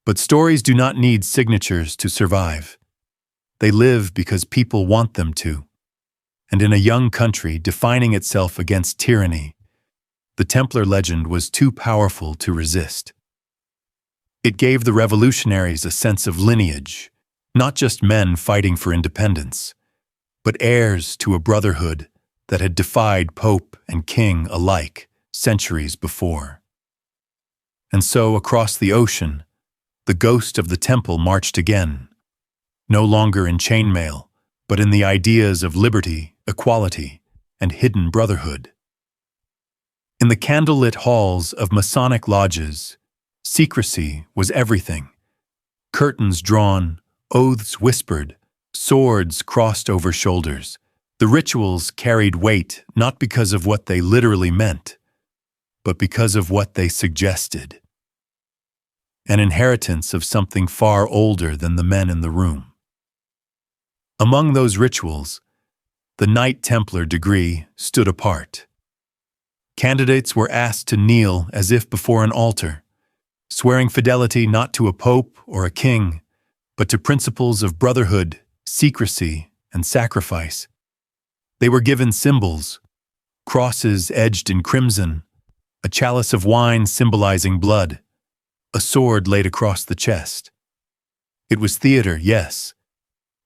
But stories do not need signatures to survive. They live because people want them to. And in a young country defining itself against tyranny, the Templar legend was too powerful to resist. It gave the revolutionaries a sense of lineage, not just men fighting for independence, but heirs to a brotherhood that had defied pope and king alike centuries before. And so, across the ocean, the ghost of the temple marched again, no longer in chainmail, but in the ideas of liberty, equality, and hidden brotherhood. In the candlelit halls of Masonic lodges, secrecy was everything. Curtains drawn, oaths whispered, swords crossed over shoulders. The rituals carried weight not because of what they literally meant, but because of what they suggested. An inheritance of something far older than the men in the room. Among those rituals, the Knight Templar degree stood apart. Candidates were asked to kneel as if before an altar, swearing fidelity not to a pope or a king, but to principles of brotherhood, secrecy, and sacrifice. They were given symbols, crosses edged in crimson, a chalice of wine symbolizing blood, a sword laid across the chest. It was theater, yes,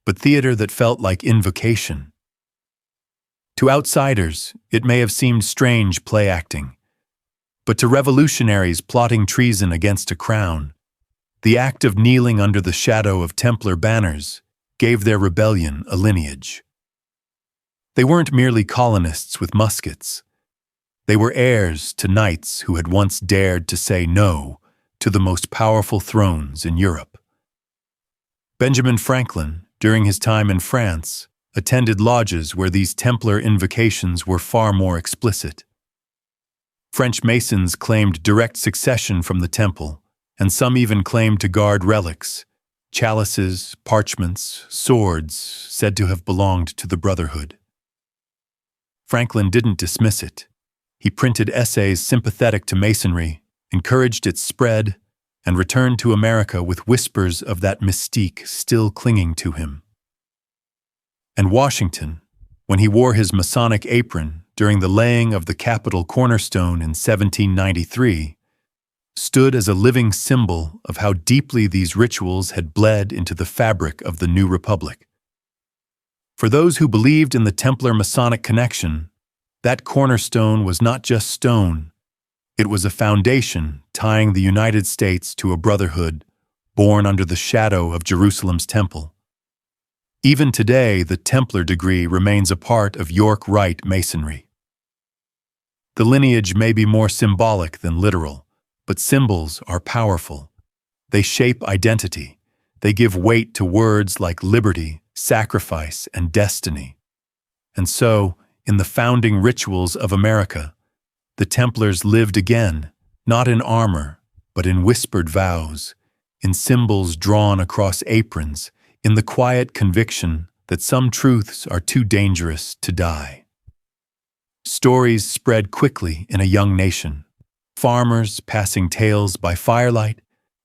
but theater that felt like invocation. To outsiders, it may have seemed strange play acting, but to revolutionaries plotting treason against a crown, the act of kneeling under the shadow of Templar banners gave their rebellion a lineage. They weren't merely colonists with muskets. They were heirs to knights who had once dared to say no to the most powerful thrones in Europe. Benjamin Franklin, during his time in France, attended lodges where these Templar invocations were far more explicit. French Masons claimed direct succession from the temple, and some even claimed to guard relics, chalices, parchments, swords said to have belonged to the Brotherhood. Franklin didn't dismiss it. He printed essays sympathetic to Masonry, encouraged its spread, and returned to America with whispers of that mystique still clinging to him. And Washington, when he wore his Masonic apron during the laying of the Capitol cornerstone in 1793, stood as a living symbol of how deeply these rituals had bled into the fabric of the new republic. For those who believed in the Templar-Masonic connection, that cornerstone was not just stone, it was a foundation tying the United States to a brotherhood born under the shadow of Jerusalem's temple. Even today, the Templar degree remains a part of York Rite Masonry. The lineage may be more symbolic than literal, but symbols are powerful. They shape identity. They give weight to words like liberty, sacrifice, and destiny. And so, in the founding rituals of America, the Templars lived again, not in armor, but in whispered vows, in symbols drawn across aprons, in the quiet conviction that some truths are too dangerous to die. Stories spread quickly in a young nation. Farmers passing tales by firelight,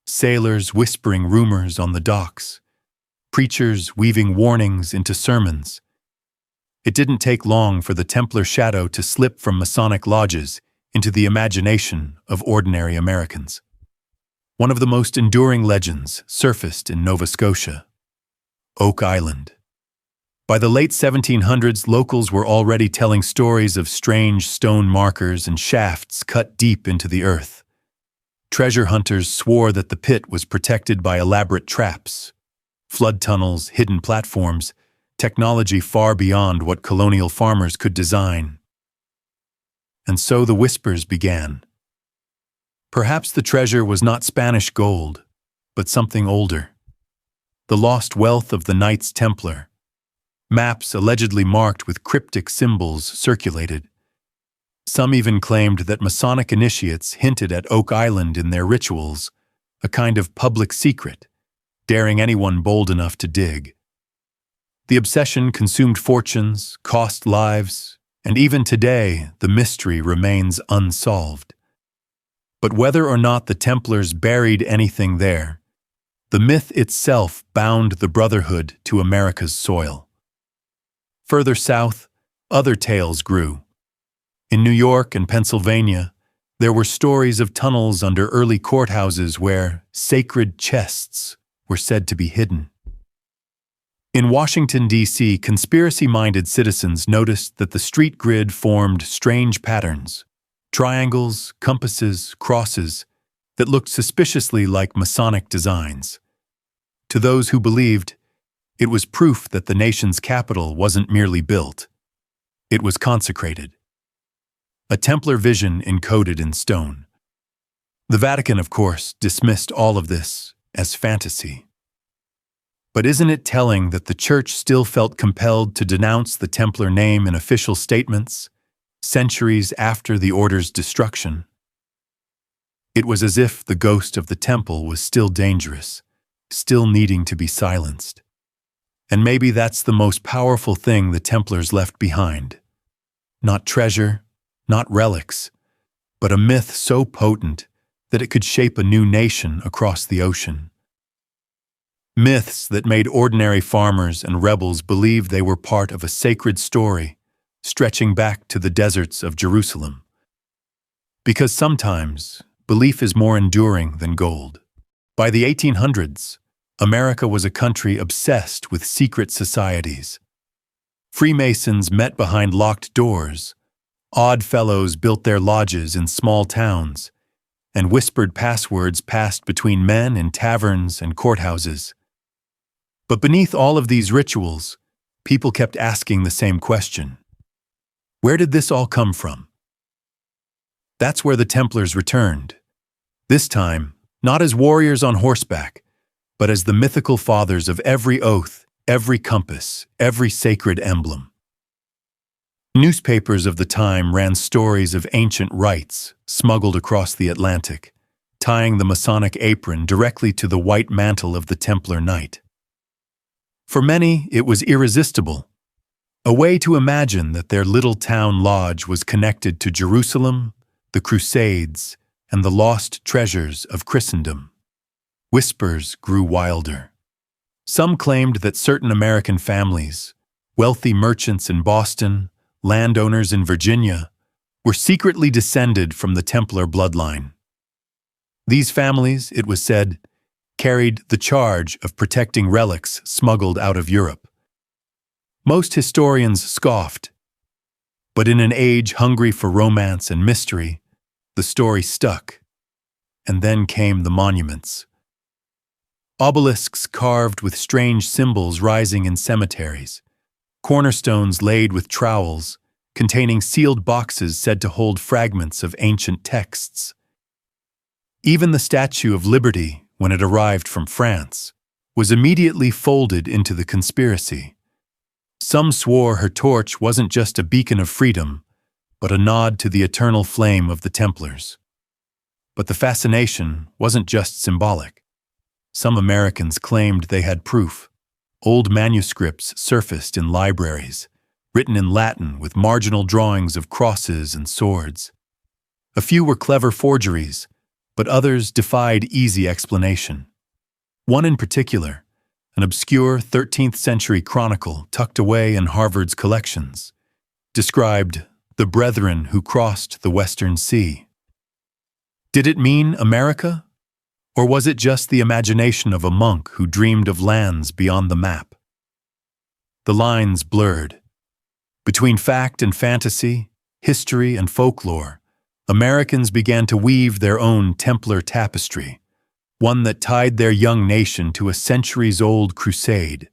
sailors whispering rumors on the docks, preachers weaving warnings into sermons. It didn't take long for the Templar shadow to slip from Masonic lodges into the imagination of ordinary Americans. One of the most enduring legends surfaced in Nova Scotia, Oak Island. By the late 1700s, locals were already telling stories of strange stone markers and shafts cut deep into the earth. Treasure hunters swore that the pit was protected by elaborate traps, flood tunnels, hidden platforms, technology far beyond what colonial farmers could design. And so the whispers began. Perhaps the treasure was not Spanish gold, but something older. The lost wealth of the Knights Templar. Maps allegedly marked with cryptic symbols circulated. Some even claimed that Masonic initiates hinted at Oak Island in their rituals, a kind of public secret, daring anyone bold enough to dig. The obsession consumed fortunes, cost lives, and even today the mystery remains unsolved. But whether or not the Templars buried anything there, the myth itself bound the Brotherhood to America's soil. Further south, other tales grew. In New York and Pennsylvania, there were stories of tunnels under early courthouses where sacred chests were said to be hidden. In Washington, D.C., conspiracy-minded citizens noticed that the street grid formed strange patterns, triangles, compasses, crosses, that looked suspiciously like Masonic designs. To those who believed, it was proof that the nation's capital wasn't merely built. It was consecrated. A Templar vision encoded in stone. The Vatican, of course, dismissed all of this as fantasy. But isn't it telling that the Church still felt compelled to denounce the Templar name in official statements, centuries after the Order's destruction? It was as if the ghost of the temple was still dangerous, still needing to be silenced. And maybe that's the most powerful thing the Templars left behind. Not treasure, not relics, but a myth so potent that it could shape a new nation across the ocean. Myths that made ordinary farmers and rebels believe they were part of a sacred story stretching back to the deserts of Jerusalem. Because sometimes, belief is more enduring than gold. By the 1800s, America was a country obsessed with secret societies. Freemasons met behind locked doors, odd fellows built their lodges in small towns, and whispered passwords passed between men in taverns and courthouses. But beneath all of these rituals, people kept asking the same question. Where did this all come from? That's where the Templars returned. This time, not as warriors on horseback, but as the mythical fathers of every oath, every compass, every sacred emblem. Newspapers of the time ran stories of ancient rites smuggled across the Atlantic, tying the Masonic apron directly to the white mantle of the Templar Knight. For many, it was irresistible, a way to imagine that their little town lodge was connected to Jerusalem, the Crusades, and the lost treasures of Christendom. Whispers grew wilder. Some claimed that certain American families, wealthy merchants in Boston, landowners in Virginia, were secretly descended from the Templar bloodline. These families, it was said, carried the charge of protecting relics smuggled out of Europe. Most historians scoffed, but in an age hungry for romance and mystery, the story stuck. And then came the monuments. Obelisks carved with strange symbols rising in cemeteries, cornerstones laid with trowels, containing sealed boxes said to hold fragments of ancient texts. Even the Statue of Liberty, when it arrived from France, was immediately folded into the conspiracy. Some swore her torch wasn't just a beacon of freedom, but a nod to the eternal flame of the Templars. But the fascination wasn't just symbolic. Some Americans claimed they had proof. Old manuscripts surfaced in libraries, written in Latin with marginal drawings of crosses and swords. A few were clever forgeries, but others defied easy explanation. One in particular, an obscure 13th century chronicle tucked away in Harvard's collections, described the brethren who crossed the Western Sea. Did it mean America? Or was it just the imagination of a monk who dreamed of lands beyond the map? The lines blurred. Between fact and fantasy, history and folklore, Americans began to weave their own Templar tapestry, one that tied their young nation to a centuries-old crusade.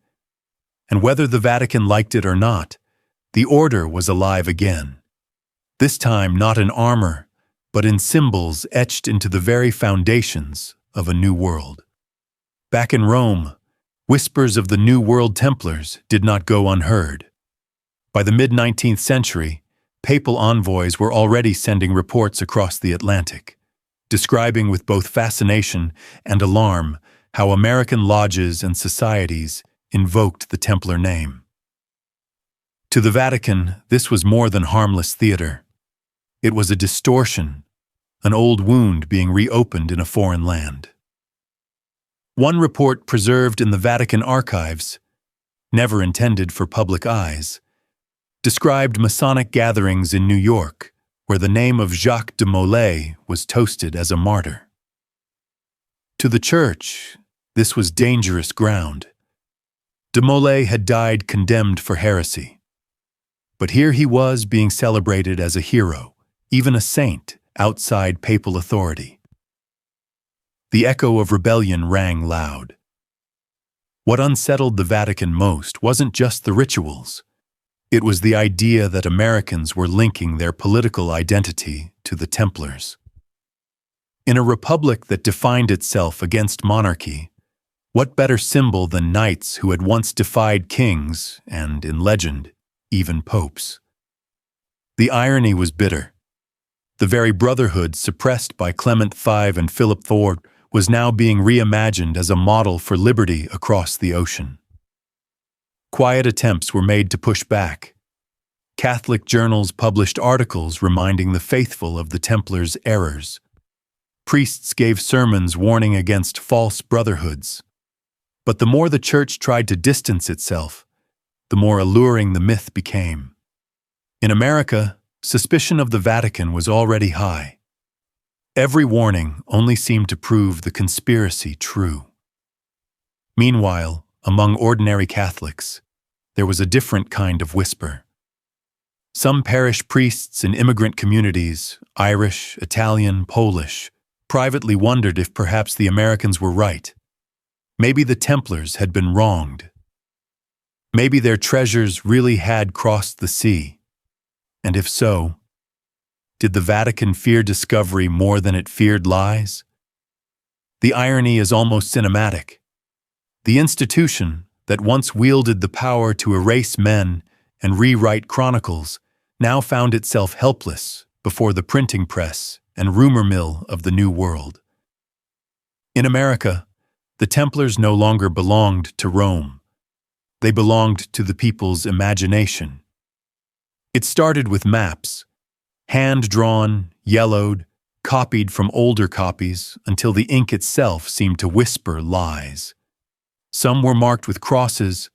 And whether the Vatican liked it or not, the order was alive again. This time not in armor, but in symbols etched into the very foundations of a new world. Back in Rome, whispers of the New World Templars did not go unheard. By the mid-19th century, papal envoys were already sending reports across the Atlantic, describing with both fascination and alarm how American lodges and societies invoked the Templar name. To the Vatican, this was more than harmless theater. It was a distortion, an old wound being reopened in a foreign land. One report preserved in the Vatican archives, never intended for public eyes, described Masonic gatherings in New York, where the name of Jacques de Molay was toasted as a martyr. To the Church, this was dangerous ground. De Molay had died condemned for heresy. But here he was being celebrated as a hero, even a saint, outside papal authority. The echo of rebellion rang loud. What unsettled the Vatican most wasn't just the rituals. It was the idea that Americans were linking their political identity to the Templars. In a republic that defined itself against monarchy, what better symbol than knights who had once defied kings and, in legend, even popes? The irony was bitter. The very brotherhood suppressed by Clement V and Philip IV was now being reimagined as a model for liberty across the ocean. Quiet attempts were made to push back. Catholic journals published articles reminding the faithful of the Templars' errors. Priests gave sermons warning against false brotherhoods. But the more the Church tried to distance itself, the more alluring the myth became. In America, suspicion of the Vatican was already high. Every warning only seemed to prove the conspiracy true. Meanwhile, among ordinary Catholics, there was a different kind of whisper. Some parish priests in immigrant communities, Irish, Italian, Polish, privately wondered if perhaps the Americans were right. Maybe the Templars had been wronged. Maybe their treasures really had crossed the sea. And if so, did the Vatican fear discovery more than it feared lies? The irony is almost cinematic. The institution that once wielded the power to erase men and rewrite chronicles now found itself helpless before the printing press and rumor mill of the New World. In America, the Templars no longer belonged to Rome. They belonged to the people's imagination. It started with maps, hand-drawn, yellowed, copied from older copies until the ink itself seemed to whisper lies. Some were marked with crosses,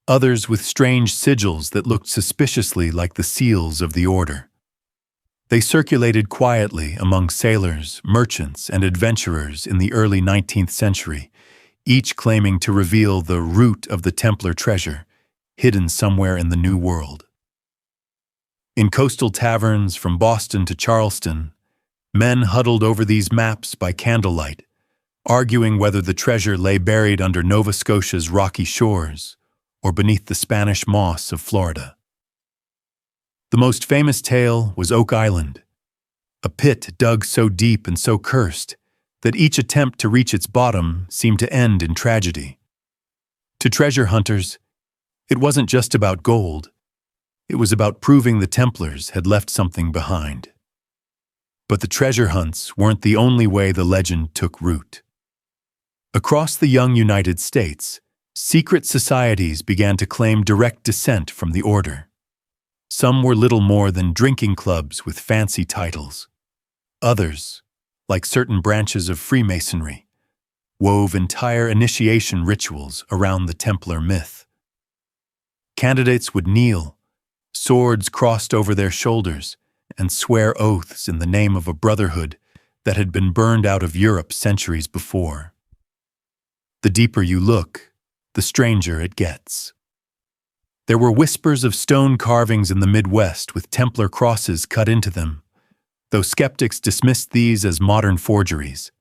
others with strange sigils that looked suspiciously like the seals of the order. They circulated quietly among sailors, merchants, and adventurers in the early 19th century, each claiming to reveal the root of the Templar treasure, hidden somewhere in the New World. In coastal taverns from Boston to Charleston, men huddled over these maps by candlelight, arguing whether the treasure lay buried under Nova Scotia's rocky shores or beneath the Spanish moss of Florida. The most famous tale was Oak Island, a pit dug so deep and so cursed that each attempt to reach its bottom seemed to end in tragedy. To treasure hunters, It wasn't just about gold. It was about proving the Templars had left something behind. But the treasure hunts weren't the only way the legend took root. Across the young United States, secret societies began to claim direct descent from the order. Some were little more than drinking clubs with fancy titles. Others, like certain branches of Freemasonry, wove entire initiation rituals around the Templar myth. Candidates would kneel, swords crossed over their shoulders, and swear oaths in the name of a brotherhood that had been burned out of Europe centuries before. The deeper you look, the stranger it gets. There were whispers of stone carvings in the Midwest with Templar crosses cut into them, though skeptics dismissed these as modern forgeries.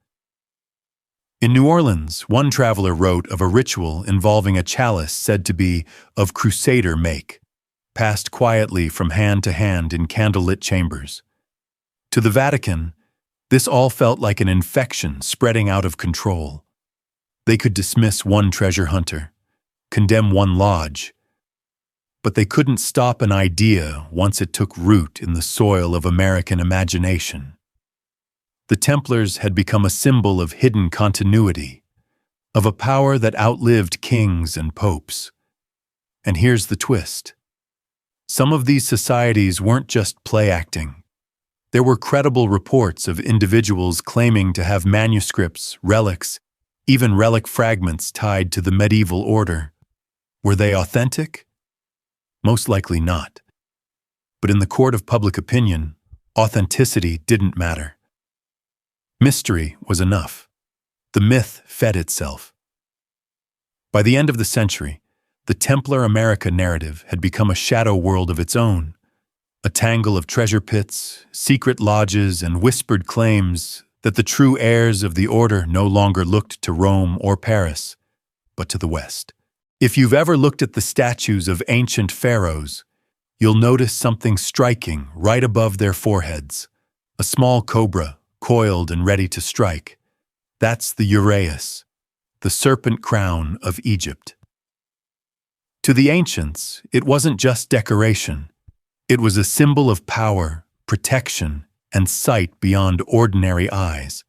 In New Orleans, one traveler wrote of a ritual involving a chalice said to be of Crusader make, passed quietly from hand to hand in candlelit chambers. To the Vatican, this all felt like an infection spreading out of control. They could dismiss one treasure hunter, condemn one lodge, but they couldn't stop an idea once it took root in the soil of American imagination. The Templars had become a symbol of hidden continuity, of a power that outlived kings and popes. And here's the twist. Some of these societies weren't just play acting. There were credible reports of individuals claiming to have manuscripts, relics, even relic fragments tied to the medieval order. Were they authentic? Most likely not. But in the court of public opinion, authenticity didn't matter. Mystery was enough. The myth fed itself. By the end of the century, the Templar America narrative had become a shadow world of its own, a tangle of treasure pits, secret lodges, and whispered claims that the true heirs of the order no longer looked to Rome or Paris, but to the West. If you've ever looked at the statues of ancient pharaohs, you'll notice something striking right above their foreheads, a small cobra, coiled and ready to strike. That's the uraeus, the Serpent Crown of Egypt. To the ancients, it wasn't just decoration. It was a symbol of power, protection, and sight beyond ordinary eyes.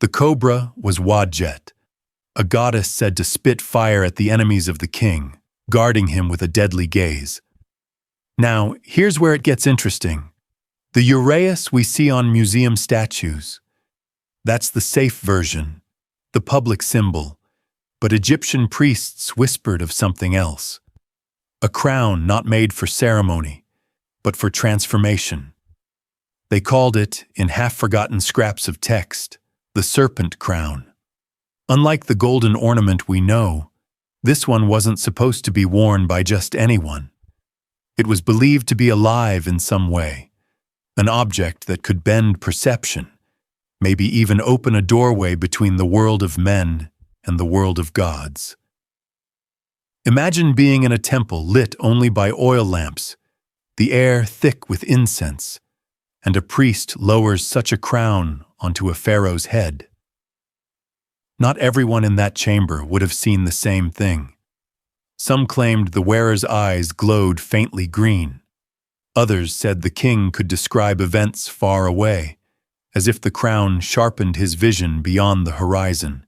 The cobra was Wadjet, a goddess said to spit fire at the enemies of the king, guarding him with a deadly gaze. Now, here's where it gets interesting. The uraeus we see on museum statues. That's the safe version, the public symbol, but Egyptian priests whispered of something else. A crown not made for ceremony, but for transformation. They called it, in half-forgotten scraps of text, the Serpent Crown. Unlike the golden ornament we know, this one wasn't supposed to be worn by just anyone. It was believed to be alive in some way, an object that could bend perception, maybe even open a doorway between the world of men and the world of gods. Imagine being in a temple lit only by oil lamps, the air thick with incense, and a priest lowers such a crown onto a pharaoh's head. Not everyone in that chamber would have seen the same thing. Some claimed the wearer's eyes glowed faintly green. Others said the king could describe events far away, as if the crown sharpened his vision beyond the horizon.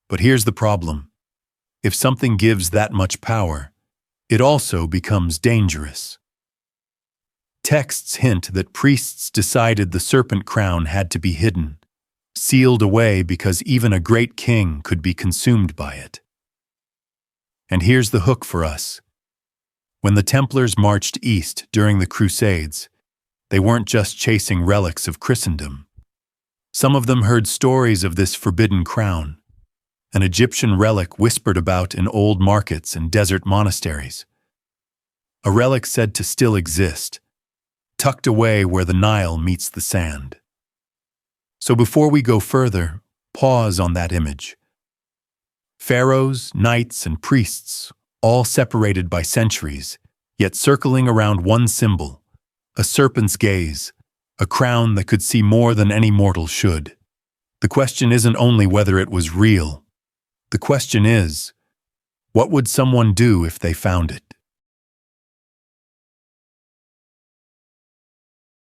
But here's the problem. If something gives that much power, it also becomes dangerous. Texts hint that priests decided the serpent crown had to be hidden, sealed away because even a great king could be consumed by it. And here's the hook for us. When the Templars marched east during the Crusades, they weren't just chasing relics of Christendom. Some of them heard stories of this forbidden crown, an Egyptian relic whispered about in old markets and desert monasteries. A relic said to still exist, tucked away where the Nile meets the sand. So before we go further, pause on that image. Pharaohs, knights, and priests, all separated by centuries, yet circling around one symbol, a serpent's gaze, a crown that could see more than any mortal should. The question isn't only whether it was real. The question is, What would someone do if they found it?